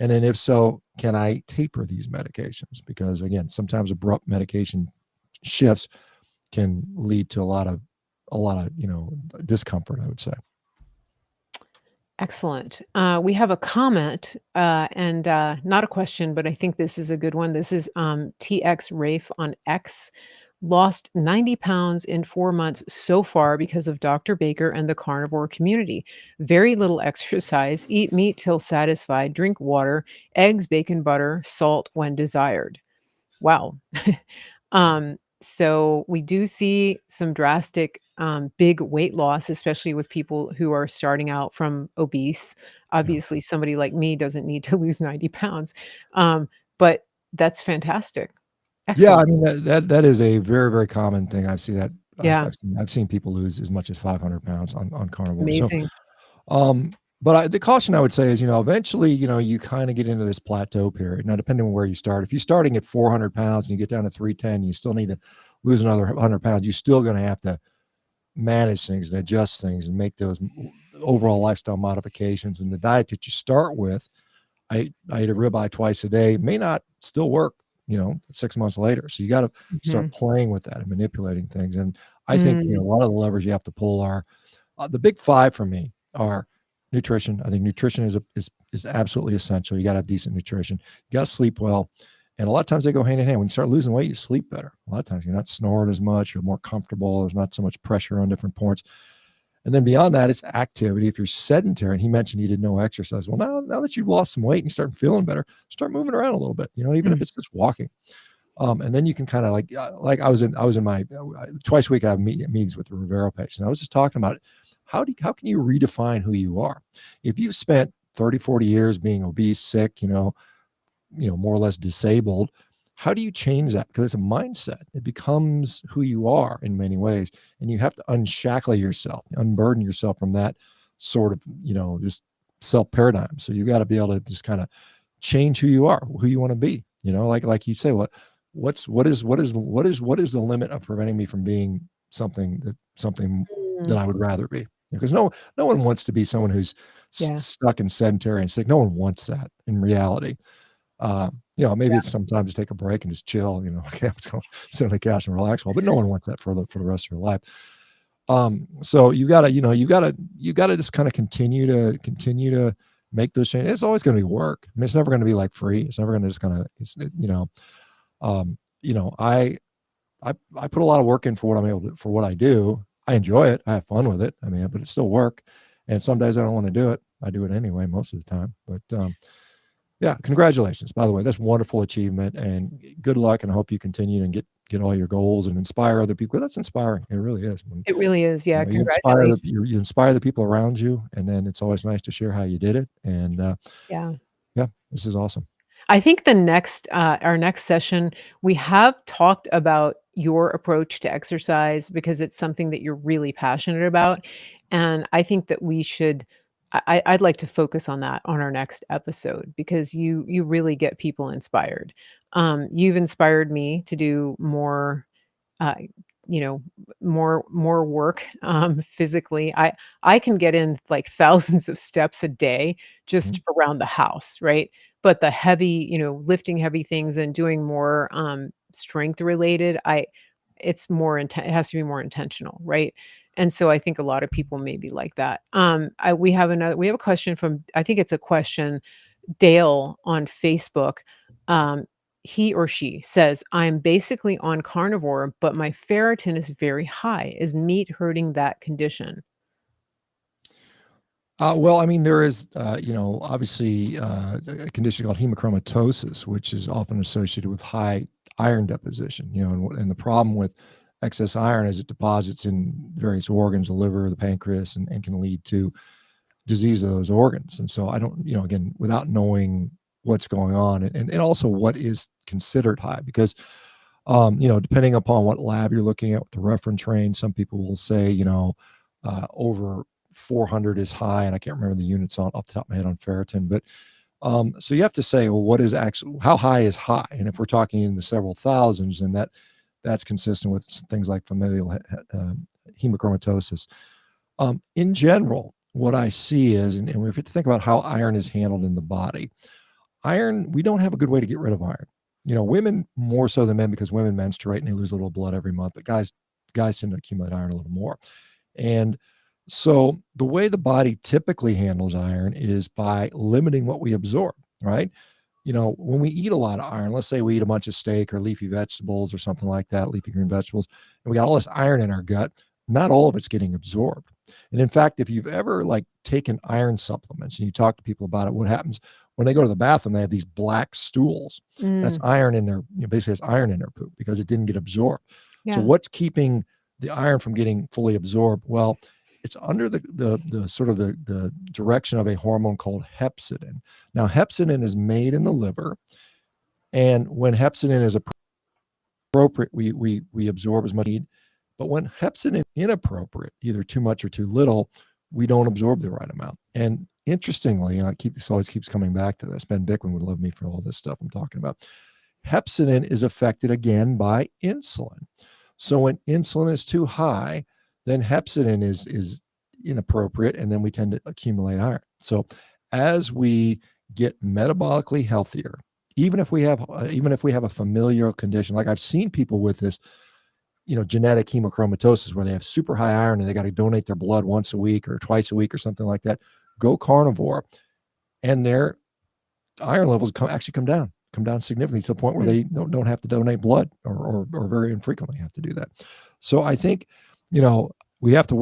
And then if so, can I taper these medications? Because again, sometimes abrupt medication shifts can lead to a lot of discomfort, I would say. Excellent. We have a comment, and not a question, but I think this is a good one. This is TX Rafe on X. Lost 90 pounds in 4 months so far because of Dr. Baker and the carnivore community. Very little exercise, eat meat till satisfied, drink water, eggs, bacon, butter, salt when desired. Wow. So we do see some drastic, big weight loss, especially with people who are starting out from obese. Yeah. Obviously, somebody like me doesn't need to lose 90 pounds. But that's fantastic. Yeah, I Excellent. mean that is a very, very common thing. I see that. Yeah, I've seen people lose as much as 500 pounds on carnivore. So, amazing. but the caution I would say is, eventually, you kind of get into this plateau period. Now, depending on where you start, if you're starting at 400 pounds and you get down to 310, you still need to lose another 100 pounds. You're still going to have to manage things and adjust things and make those overall lifestyle modifications. And the diet that you start with, I eat a ribeye twice a day, may not still work, 6 months later. So you got to start Mhm. playing with that and manipulating things. And I think, a Mm, lot of the levers you have to pull are the big five for me are nutrition. I think nutrition is absolutely essential. You got to have decent nutrition. You got to sleep well. And a lot of times they go hand in hand. When you start losing weight, you sleep better. A lot of times you're not snoring as much. You're more comfortable. There's not so much pressure on different points. And then beyond that, it's activity. If you're sedentary, and he mentioned he did no exercise. Well, now that you've lost some weight and you start feeling better, start moving around a little bit, even if mm, it's just walking. And then you can kind of like I was in my twice a week, I have meetings with the Rivero patient. I was just talking about how can you redefine who you are? If you've spent 30, 40 years being obese, sick, more or less disabled, how do you change that? Because it's a mindset. It becomes who you are in many ways. And you have to unshackle yourself, unburden yourself from that sort of, just self paradigm. So you got to be able to just kind of change who you are, who you want to be, like you say, what is the limit of preventing me from being something that mm. I would rather be? Because no one wants to be someone who's Yeah, stuck and sedentary and sick. No one wants that in reality. Maybe yeah. it's sometimes take a break and just chill, okay, I'm just going to sit on the couch and relax. Well, but no one wants that for the rest of your life. So you gotta just kind of continue to make those changes. It's always going to be work. I mean, it's never going to be like free. It's never going to just kind of, um, I put a lot of work in for what I'm able to, for what I do. I enjoy it. I have fun with it. I mean, but it's still work. And some days I don't want to do it. I do it anyway most of the time. But yeah, congratulations. By the way, that's wonderful achievement, and good luck. And I hope you continue and get all your goals and inspire other people. That's inspiring. It really is. When, It really is. Yeah, you inspire congratulations. you inspire the people around you, and then it's always nice to share how you did it. And Yeah. yeah, this is awesome. I think the next, our next session, we have talked about your approach to exercise because it's something that you're really passionate about, and I think that we should. I'd like to focus on that on our next episode because you really get people inspired. You've inspired me to do more, uh, you know, more work physically. I can get in like thousands of steps a day Mhm. just around the house, right? But the heavy, lifting heavy things and doing more, strength related, it has to be more intentional, right? And so I think a lot of people may be like that. We have a question from, I think it's a question, Dale on Facebook. Um, he or she says, "I'm basically on carnivore, but my ferritin is very high. Is meat hurting that condition?" Well, I mean, there is, obviously a condition called hemochromatosis, which is often associated with high iron deposition. And the problem with excess iron is it deposits in various organs, the liver, the pancreas, and can lead to disease of those organs. And so I don't, again, without knowing what's going on and also what is considered high, because, depending upon what lab you're looking at with the reference range, some people will say, over 400 is high, and I can't remember the units off the top of my head on ferritin, but so you have to say, well, what is actually, how high is high? And if we're talking in the several thousands, then that's consistent with things like familial hemochromatosis. In general, what I see is, and we have to think about how iron is handled in the body. Iron, we don't have a good way to get rid of iron. Women more so than men because women menstruate and they lose a little blood every month, but guys tend to accumulate iron a little more. And so the way the body typically handles iron is by limiting what we absorb, right? When we eat a lot of iron, let's say we eat a bunch of steak or leafy vegetables or something like that, leafy green vegetables, and we got all this iron in our gut, not all of it's getting absorbed. And in fact, if you've ever like taken iron supplements and you talk to people about it, what happens when they go to the bathroom, they have these black stools. That's Mm, iron in their, basically it's iron in their poop because it didn't get absorbed. So yeah. what's keeping the iron from getting fully absorbed? Well, it's under the sort of the direction of a hormone called hepcidin. Now, hepcidin is made in the liver, and when hepcidin is appropriate, we absorb as much need. But when hepcidin is inappropriate, either too much or too little, we don't absorb the right amount. And interestingly, and this always keeps coming back to this. Ben Bickman would love me for all this stuff I'm talking about. Hepcidin is affected again by insulin. So when insulin is too high, then hepcidin is inappropriate, and then we tend to accumulate iron. So as we get metabolically healthier, even if we have a familial condition, like I've seen people with this, genetic hemochromatosis where they have super high iron and they got to donate their blood once a week or twice a week or something like that, go carnivore, and their iron levels come down significantly to the point where Mm. they don't have to donate blood or very infrequently have to do that. So I think, we have to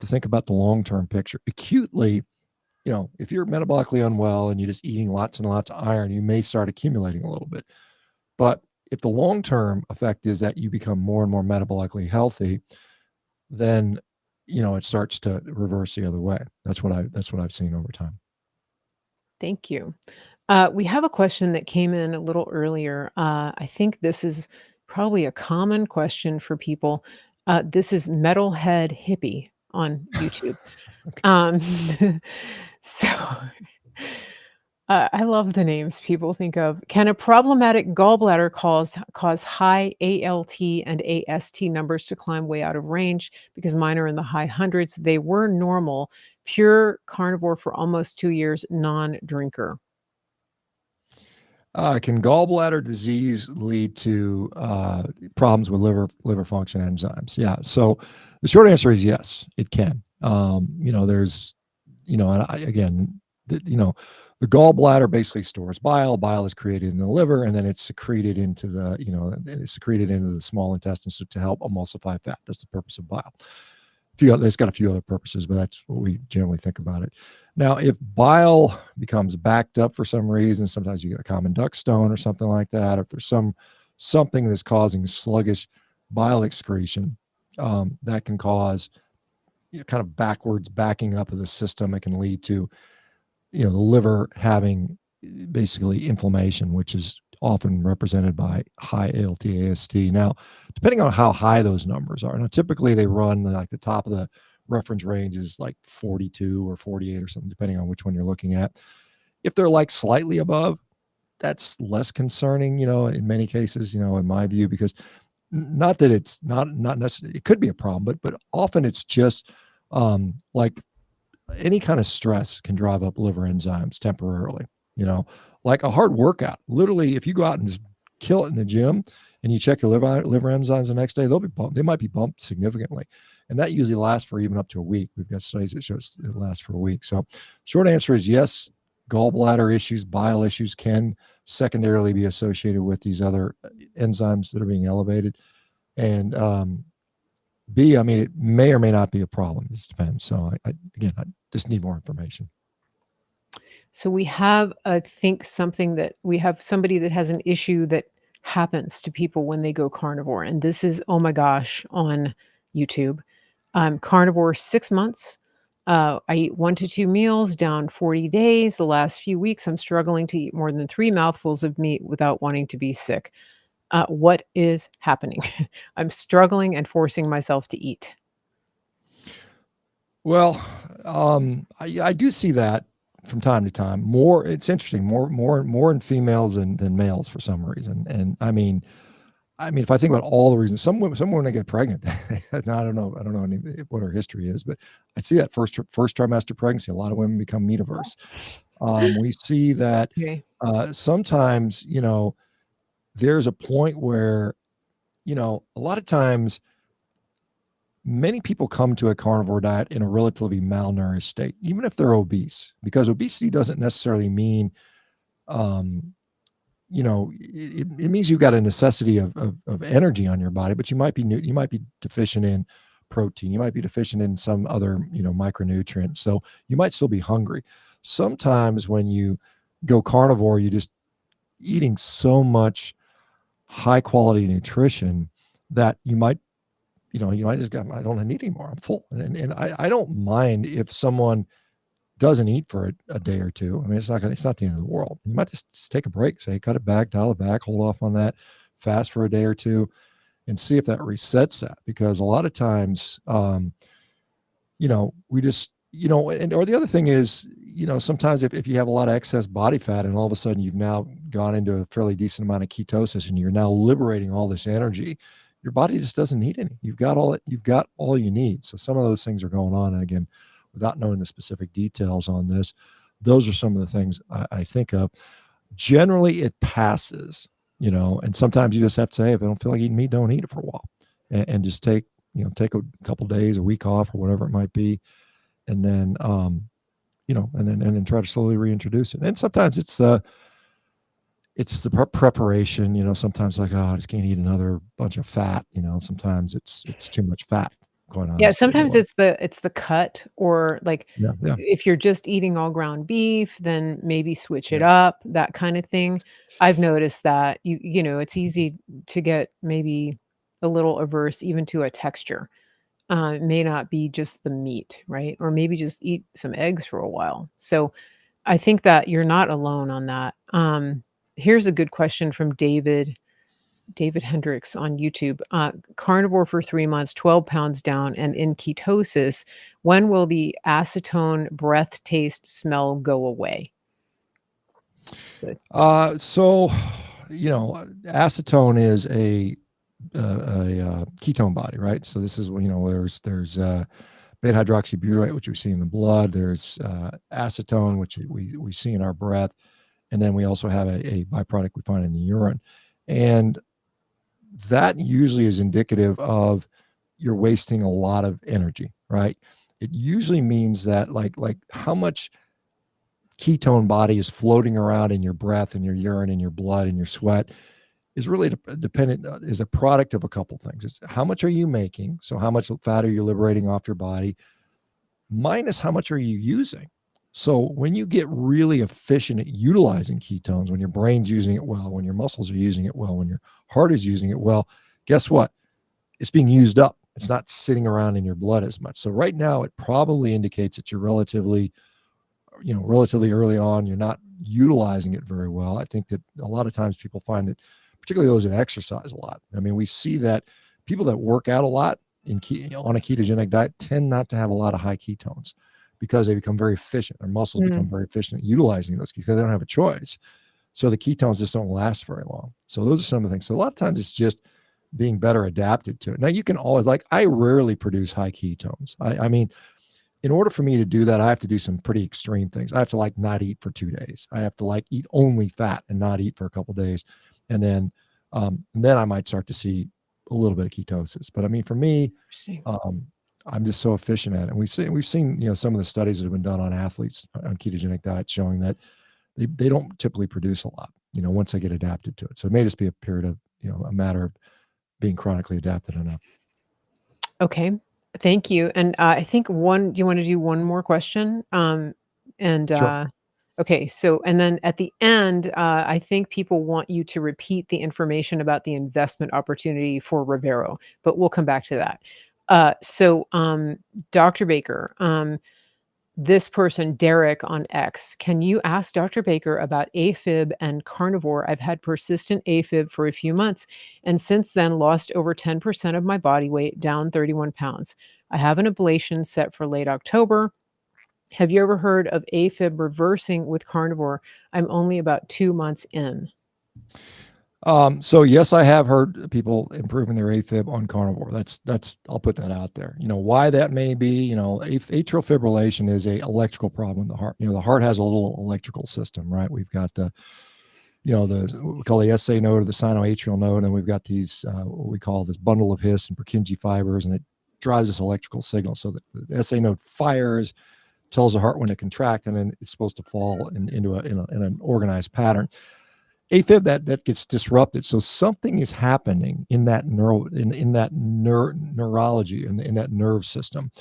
think about the long-term picture. Acutely, if you're metabolically unwell and you're just eating lots and lots of iron, you may start accumulating a little bit. But if the long-term effect is that you become more and more metabolically healthy, then it starts to reverse the other way. That's what I've seen over time. Thank you. We have a question that came in a little earlier. I think this is probably a common question for people. This is Metalhead Hippie on YouTube. Okay. Um, so I love the names people think of. Can a problematic gallbladder cause high ALT and AST numbers to climb way out of range? Because mine are in the high hundreds. They were normal. Pure carnivore for almost 2 years, non-drinker. Can gallbladder disease lead to problems with liver function enzymes? Yeah. So the short answer is yes, it can. There's, and again, The gallbladder basically stores bile. Bile is created in the liver, and then it's secreted into the, it's secreted into the small intestines to help emulsify fat. That's the purpose of bile. There's got a few other purposes, but that's what we generally think about it. Now, if bile becomes backed up for some reason, sometimes you get a common duck stone or something like that. If there's something that's causing sluggish bile excretion, that can cause kind of backwards backing up of the system. It can lead to the liver having basically inflammation, which is often represented by high ALT, AST. Now, depending on how high those numbers are, now typically they run like the top of the reference range is like 42 or 48 or something, depending on which one you're looking at. If they're like slightly above, that's less concerning, in many cases, in my view, because not that it's not necessarily, it could be a problem, but often it's just like any kind of stress can drive up liver enzymes temporarily, like a hard workout. Literally, if you go out and just kill it in the gym and you check your liver enzymes the next day, they might be bumped significantly. And that usually lasts for even up to a week. We've got studies that show it lasts for a week. So short answer is yes, gallbladder issues, bile issues can secondarily be associated with these other enzymes that are being elevated. And B, I mean, it may or may not be a problem. It just depends. So I just need more information. So we have, I think, we have somebody that has an issue that happens to people when they go carnivore. And this is, oh my gosh, on YouTube. Carnivore 6 months. I eat 1 to 2 meals, down 40 days. The last few weeks, I'm struggling to eat more than 3 mouthfuls of meat without wanting to be sick. What is happening? I'm struggling and forcing myself to eat. Well, I do see that from time to time. It's interesting, more in females than males for some reason. And I mean, if I think about all the reasons, some women get pregnant. Now, I don't know what her history is, but I see that first trimester pregnancy, a lot of women become meat averse. We see that Okay. Sometimes, there's a point where, a lot of times many people come to a carnivore diet in a relatively malnourished state, even if they're obese, because obesity doesn't necessarily mean, it means you've got a necessity of energy on your body, but you might be deficient in protein. You might be deficient in some other, micronutrient. So you might still be hungry. Sometimes when you go carnivore, you just eating so much high quality nutrition that you might just go, I don't need anymore. I'm full. And I don't mind if someone doesn't eat for a day or two. I mean, it's not the end of the world. You might just take a break, say, cut it back, dial it back, hold off on that, fast for a day or two, and see if that resets that. Because a lot of times, we just, or the other thing is, sometimes if you have a lot of excess body fat and all of a sudden you've now gone into a fairly decent amount of ketosis and you're now liberating all this energy, your body just doesn't need any. You've got all you need. So some of those things are going on. And again, without knowing the specific details on this, those are some of the things I think of. Generally, it passes, and sometimes you just have to say, if I don't feel like eating meat, don't eat it for a while, and just take a couple days, a week off, or whatever it might be, and then, and then try to slowly reintroduce it. And sometimes it's the preparation, sometimes like, oh, I just can't eat another bunch of fat, sometimes it's too much fat going on. Yeah, sometimes it's the cut, or like Yeah. if you're just eating all ground beef, then maybe switch it up, that kind of thing. I've noticed that it's easy to get maybe a little averse even to a texture. It may not be just the meat, right? Or maybe just eat some eggs for a while. So I think that you're not alone on that. Here's a good question from David Hendricks on YouTube. Carnivore for 3 months, 12 pounds down, and in ketosis. When will the acetone breath, taste, smell go away? So, acetone is a ketone body, right? So this is, there's beta hydroxybutyrate, which we see in the blood. There's acetone, which we see in our breath. And then we also have a byproduct we find in the urine. And that usually is indicative of you're wasting a lot of energy, right? It usually means that like how much ketone body is floating around in your breath and your urine and your blood and your sweat is really dependent, is a product of a couple things. It's how much are you making? So how much fat are you liberating off your body, minus how much are you using? So when you get really efficient at utilizing ketones, when your brain's using it well, when your muscles are using it well, when your heart is using it well, guess what? It's being used up. It's not sitting around in your blood as much. So right now it probably indicates that you're relatively early on, you're not utilizing it very well. I think that a lot of times people find that, particularly those that exercise a lot. I mean, we see that people that work out a lot on a ketogenic diet tend not to have a lot of high ketones because they become very efficient. Their muscles become very efficient at utilizing those because they don't have a choice. So the ketones just don't last very long. So those are some of the things. So a lot of times it's just being better adapted to it. Now you can always, like, I rarely produce high ketones. I mean, in order for me to do that, I have to do some pretty extreme things. I have to not eat for 2 days. I have to eat only fat and not eat for a couple of days. And then I might start to see a little bit of ketosis. But I mean, for me, I'm just so efficient at it. And we've seen, some of the studies that have been done on athletes on ketogenic diet showing that they don't typically produce a lot, once they get adapted to it. So it may just be a period of, a matter of being chronically adapted enough. Okay. Thank you. And I think do you want to do one more question? Sure. Okay. So, and then at the end, I think people want you to repeat the information about the investment opportunity for Rivero, but we'll come back to that. Dr. Baker, this person, Derek on X, can you ask Dr. Baker about Afib and carnivore? I've had persistent Afib for a few months, and since then lost over 10% of my body weight, down 31 pounds. I have an ablation set for late October. Have you ever heard of Afib reversing with carnivore? I'm only about 2 months in. So yes, I have heard people improving their AFib on carnivore. That's I'll put that out there. Why that may be, atrial fibrillation is a electrical problem in the heart. The heart has a little electrical system, right? We've got what we call the SA node or the sinoatrial node, and we've got these what we call this bundle of His and Purkinje fibers, and it drives this electrical signal. So that the SA node fires, tells the heart when to contract, and then it's supposed to fall into an organized pattern. Afib, that gets disrupted. So something is happening in that neurology, in that nerve system.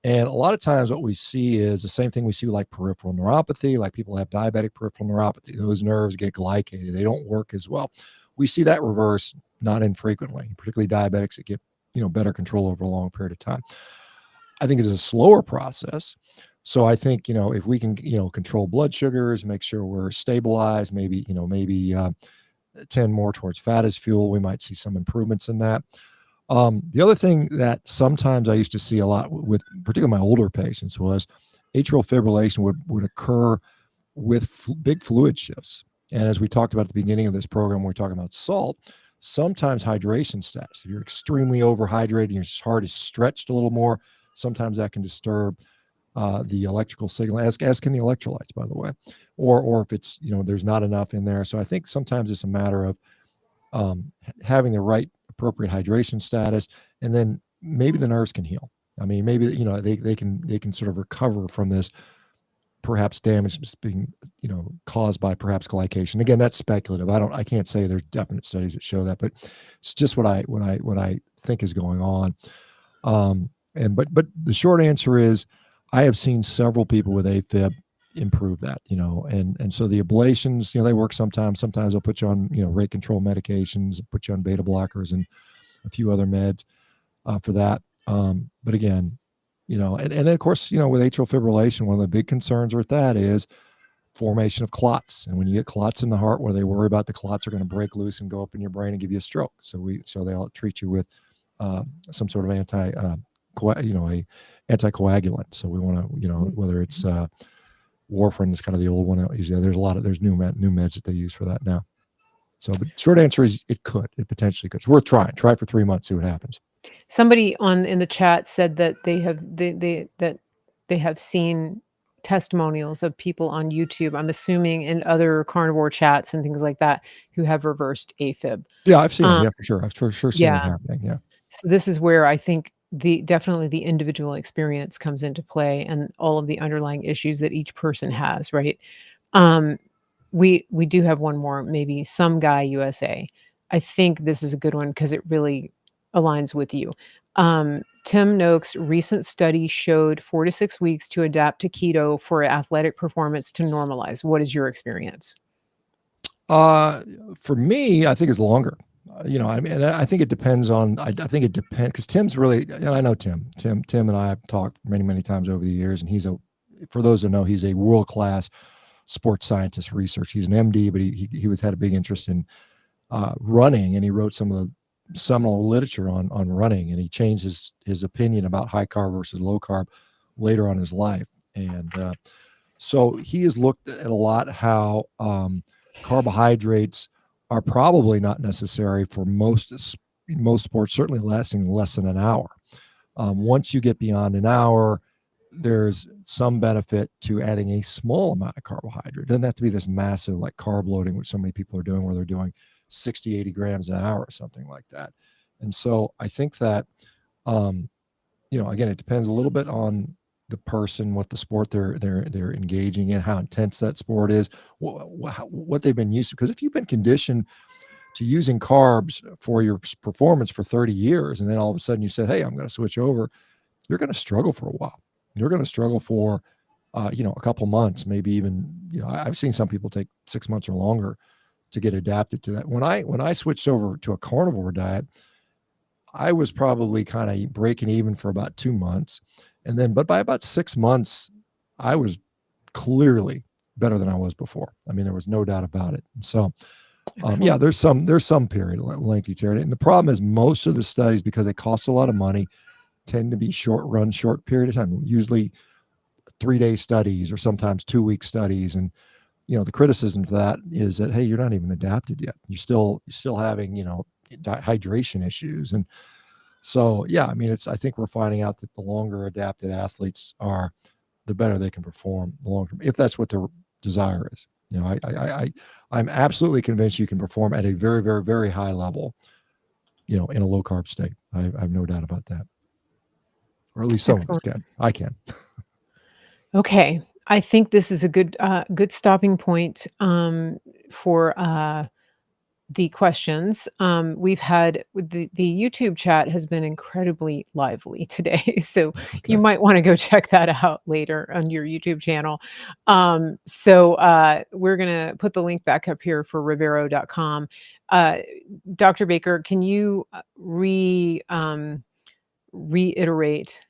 And a lot of times what we see is the same thing we see with like peripheral neuropathy, like people have diabetic peripheral neuropathy. Those nerves get glycated. They don't work as well. We see that reverse not infrequently, particularly diabetics that get, better control over a long period of time. I think it is a slower process. So I think, if we can, control blood sugars, make sure we're stabilized, maybe tend more towards fat as fuel, we might see some improvements in that. The other thing that sometimes I used to see a lot with particularly my older patients was atrial fibrillation would occur with big fluid shifts. And as we talked about at the beginning of this program, we're talking about salt. Sometimes hydration status, if you're extremely overhydrated and your heart is stretched a little more, sometimes that can disturb the electrical signal, as can the electrolytes, by the way, or if it's, there's not enough in there. So I think sometimes it's a matter of having the right appropriate hydration status, and then maybe the nerves can heal. I mean, maybe, they can sort of recover from this perhaps damage that's being, caused by perhaps glycation. Again, that's speculative. I can't say there's definite studies that show that, but it's just what I think is going on. But the short answer is, I have seen several people with AFib improve that, and so the ablations, they work sometimes. Sometimes they'll put you on, rate control medications, put you on beta blockers and a few other meds for that. But again, and then of course, with atrial fibrillation, one of the big concerns with that is formation of clots. And when you get clots in the heart, where they worry about the clots are going to break loose and go up in your brain and give you a stroke. So they'll treat you with some sort of anticoagulant. So we want to, whether it's warfarin is kind of the old one. There's new meds that they use for that now. So, but short answer is it potentially could. It's worth trying. Try it for 3 months, see what happens. Somebody in the chat said that they have seen testimonials of people on YouTube, I'm assuming in other carnivore chats and things like that, who have reversed AFib. Yeah, I've seen it. Yeah, for sure. I've for sure seen it happening. Yeah. So this is where I think definitely the individual experience comes into play and all of the underlying issues that each person has, right? Um, we do have one more, maybe Some Guy USA. I think this is a good one because it really aligns with you. Tim Noakes' recent study showed 4 to 6 weeks to adapt to keto for athletic performance to normalize. What is your experience? Uh, for me, I think it's longer. I mean, I think it depends on. I think it depends because Tim's really. And I know Tim. Tim and I have talked many, many times over the years, and for those who know, he's a world class sports scientist research. He's an MD, but he was had a big interest in running, and he wrote some of the seminal literature on running, and he changed his opinion about high carb versus low carb later on in his life, and so he has looked at a lot how carbohydrates are probably not necessary for most sports, certainly lasting less than an hour. Once you get beyond an hour, there's some benefit to adding a small amount of carbohydrate. It doesn't have to be this massive like carb loading, which so many people are doing, where they're doing 60, 80 grams an hour or something like that. And so I think that, again, it depends a little bit on the person, what the sport they're engaging in, how intense that sport is, what they've been used to. Because if you've been conditioned to using carbs for your performance for 30 years, and then all of a sudden you said, hey, I'm going to switch over, you're going to struggle for a while. You're going to struggle for, a couple months, maybe even, I've seen some people take 6 months or longer to get adapted to that. When I switched over to a carnivore diet, I was probably kind of breaking even for about 2 months. But by about 6 months, I was clearly better than I was before. I mean, there was no doubt about it. So, there's some period, lengthy period. And the problem is most of the studies, because they cost a lot of money, tend to be short period of time, usually 3-day studies or sometimes 2-week studies. And, the criticism to that is that, hey, you're not even adapted yet. You're still having, hydration issues. And so, I mean, I think we're finding out that the longer adapted athletes are, the better they can perform long term, if that's what their desire is. I'm absolutely convinced you can perform at a very, very, very high level, in a low carb state. I have no doubt about that. Or at least some of us can. I can. Okay. I think this is a good stopping point for the questions. We've had the YouTube chat has been incredibly lively today, so Okay. you might want to go check that out later on your YouTube channel. We're gonna put the link back up here for Revero.com. Dr. Baker, can you reiterate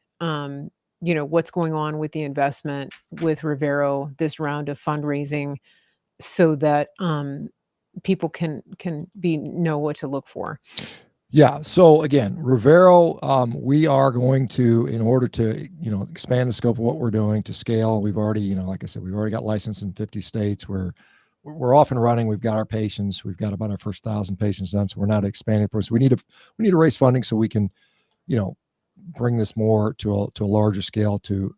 what's going on with the investment with Rivero, this round of fundraising, so that people can know what to look for? Yeah. So again, Rivero, we are going to, in order to, expand the scope of what we're doing to scale, we've already, like I said, we've already got licensed in 50 states. We're off and running. We've got our patients. We've got about our first 1,000 patients done. So we're now expanding the process. We need to raise funding so we can, bring this more to a larger scale, to,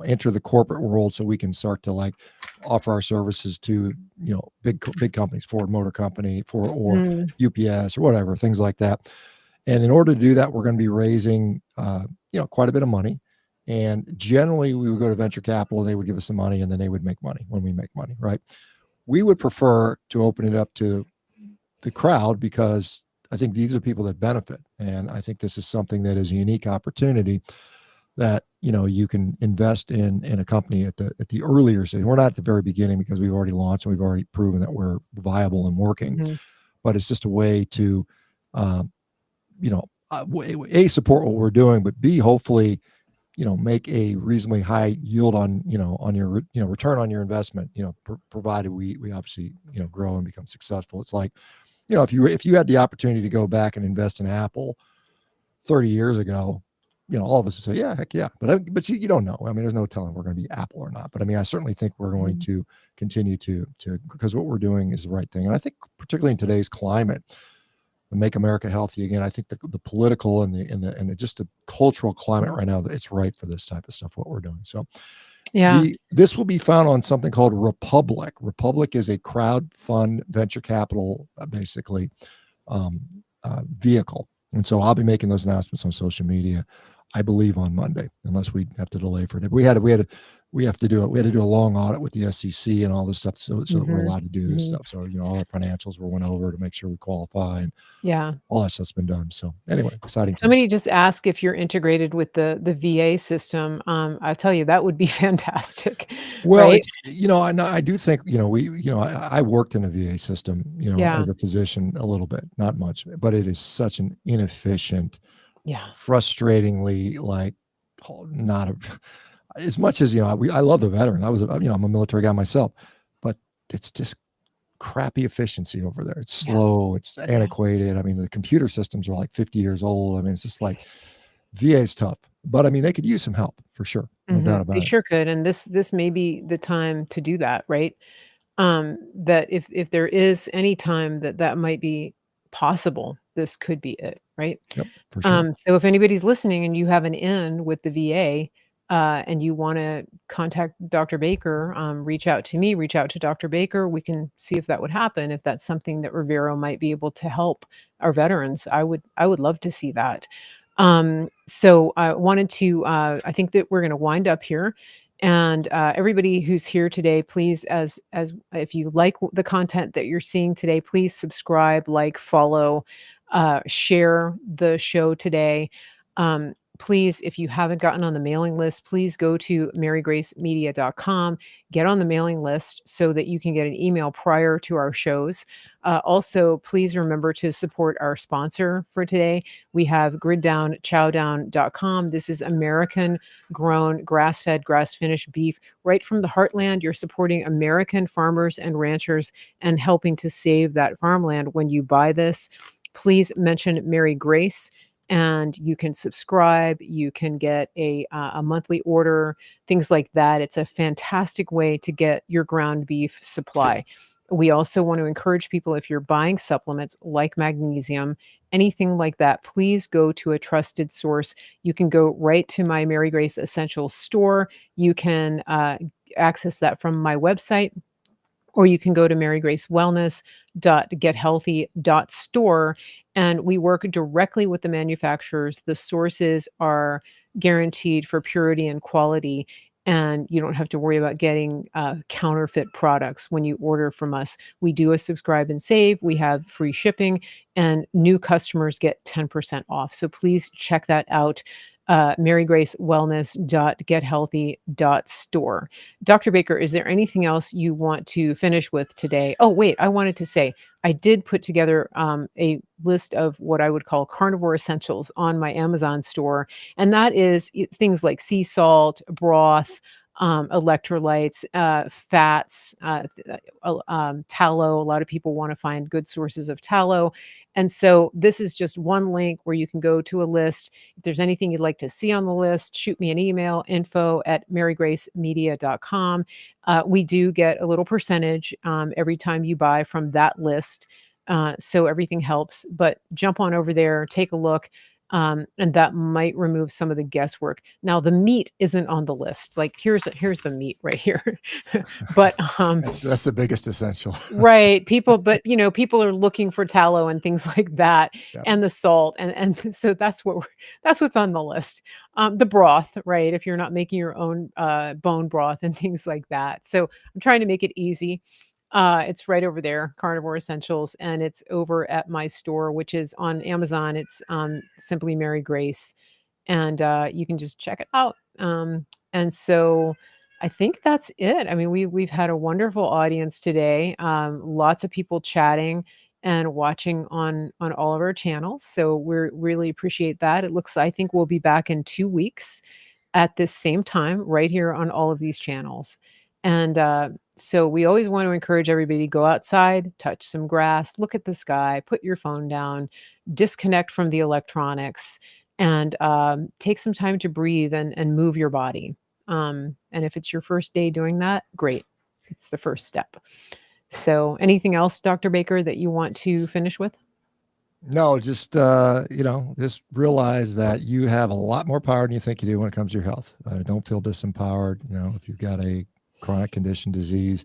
enter the corporate world, so we can start to offer our services to, big companies, Ford Motor Company, or UPS or whatever, things like that. And in order to do that, we're going to be raising, quite a bit of money. And generally we would go to venture capital and they would give us some money, and then they would make money when we make money, right? We would prefer to open it up to the crowd, because I think these are people that benefit. And I think this is something that is a unique opportunity that, you can invest in a company at the earlier stage. We're not at the very beginning, because we've already launched and we've already proven that we're viable and working, but it's just a way to, A, support what we're doing, but B, hopefully, make a reasonably high yield on your, return on your investment, provided we obviously, grow and become successful. It's like, if you had the opportunity to go back and invest in Apple 30 years ago, all of us would say, yeah, heck yeah. But you don't know. I mean, there's no telling we're going to be Apple or not. But I mean, I certainly think we're going to continue to, because what we're doing is the right thing. And I think particularly in today's climate, to make America healthy again, I think the political and the just the cultural climate right now, that it's right for this type of stuff, what we're doing. So this will be found on something called Republic. Republic is a crowdfund venture capital, basically, vehicle. And so I'll be making those announcements on social media. I believe on Monday, unless we have to delay for it. We have to do it. We had to do a long audit with the SEC and all this stuff, so that we're Mhm. allowed to do this Mhm. stuff. So all our financials were went over to make sure we qualify, and Yeah. all that stuff's been done. So anyway, exciting times. Somebody just asked if you're integrated with the VA system. I'll tell you, that would be fantastic, Well, right? it's I do think I worked in a VA system Yeah. as a physician a little bit, not much, but it is such an inefficient, Yeah. frustratingly not a, as much as I love the veteran. I'm a military guy myself, but it's just crappy efficiency over there. It's Yeah. slow, it's Yeah. antiquated. I mean, the computer systems are like 50 years old. I mean, it's just like VA is tough, but I mean, they could use some help for sure, no doubt They about it. sure could, and this may be the time to do that, right? That if there is any time that that might be possible, this could be it, right? Yep, for sure. So if anybody's listening and you have an in with the VA, and you wanna contact Dr. Baker, reach out to me, reach out to Dr. Baker. We can see if that would happen, if that's something that Rivero might be able to help our veterans. I would love to see that. So I wanted to, I think that we're gonna wind up here. And everybody who's here today, please, as if you like the content that you're seeing today, please subscribe, like, follow, share the show today. Please, if you haven't gotten on the mailing list, please go to marygracemedia.com, get on the mailing list so that you can get an email prior to our shows. Also, please remember to support our sponsor for today. We have griddownchowdown.com. This is American grown, grass fed, grass finished beef right from the heartland. You're supporting American farmers and ranchers and helping to save that farmland when you buy this. Please mention Mary Grace and you can subscribe. You can get a monthly order, things like that. It's a fantastic way to get your ground beef supply. We also want to encourage people, if you're buying supplements like magnesium, anything like that, please go to a trusted source. You can go right to my Mary Grace Essentials store. You can access that from my website, or you can go to maryggracewellness.gethealthy.store, and we work directly with the manufacturers. The sources are guaranteed for purity and quality, and you don't have to worry about getting counterfeit products when you order from us. We do a subscribe and save. We have free shipping, and new customers get 10% off. So please check that out. maryggracewellness.gethealthy.store. Dr. Baker, is there anything else you want to finish with today? Oh, wait, I wanted to say I did put together a list of what I would call carnivore essentials on my Amazon store. And that is things like sea salt, broth, electrolytes, fats, tallow. A lot of people want to find good sources of tallow. And so this is just one link where you can go to a list. If there's anything you'd like to see on the list, shoot me an email, info@marygracemedia.com. We do get a little percentage every time you buy from that list. So everything helps, but jump on over there, take a look. And that might remove some of the guesswork. Now, the meat isn't on the list. Like here's the meat right here. But That's the biggest essential. right, people are looking for tallow and things like that, Yep. and the salt, and so that's what's on the list. The broth, right? If you're not making your own bone broth and things like that. So I'm trying to make it easy. It's right over there, Carnivore Essentials, and it's over at my store, which is on Amazon. It's simply Mary Grace, and you can just check it out. And so I think that's it. I mean, we've had a wonderful audience today. Lots of people chatting and watching on all of our channels. So we really appreciate that. I think we'll be back in 2 weeks at this same time, right here on all of these channels. And so we always want to encourage everybody to go outside, touch some grass, look at the sky, put your phone down, disconnect from the electronics, and take some time to breathe and move your body. And if it's your first day doing that, great. It's the first step. So anything else, Dr. Baker, that you want to finish with? No, just just realize that you have a lot more power than you think you do when it comes to your health. Don't feel disempowered. If you've got a chronic condition, disease,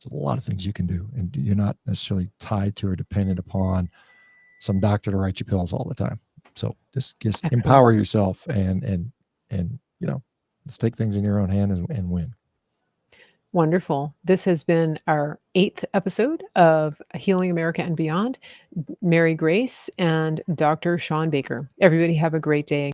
there's a lot of things you can do, and you're not necessarily tied to or dependent upon some doctor to write you pills all the time. So just Excellent. empower yourself and let's take things in your own hand and win. Wonderful. This has been our 8th episode of Healing America and Beyond. Mary Grace and Dr. Shawn Baker. Everybody have a great day.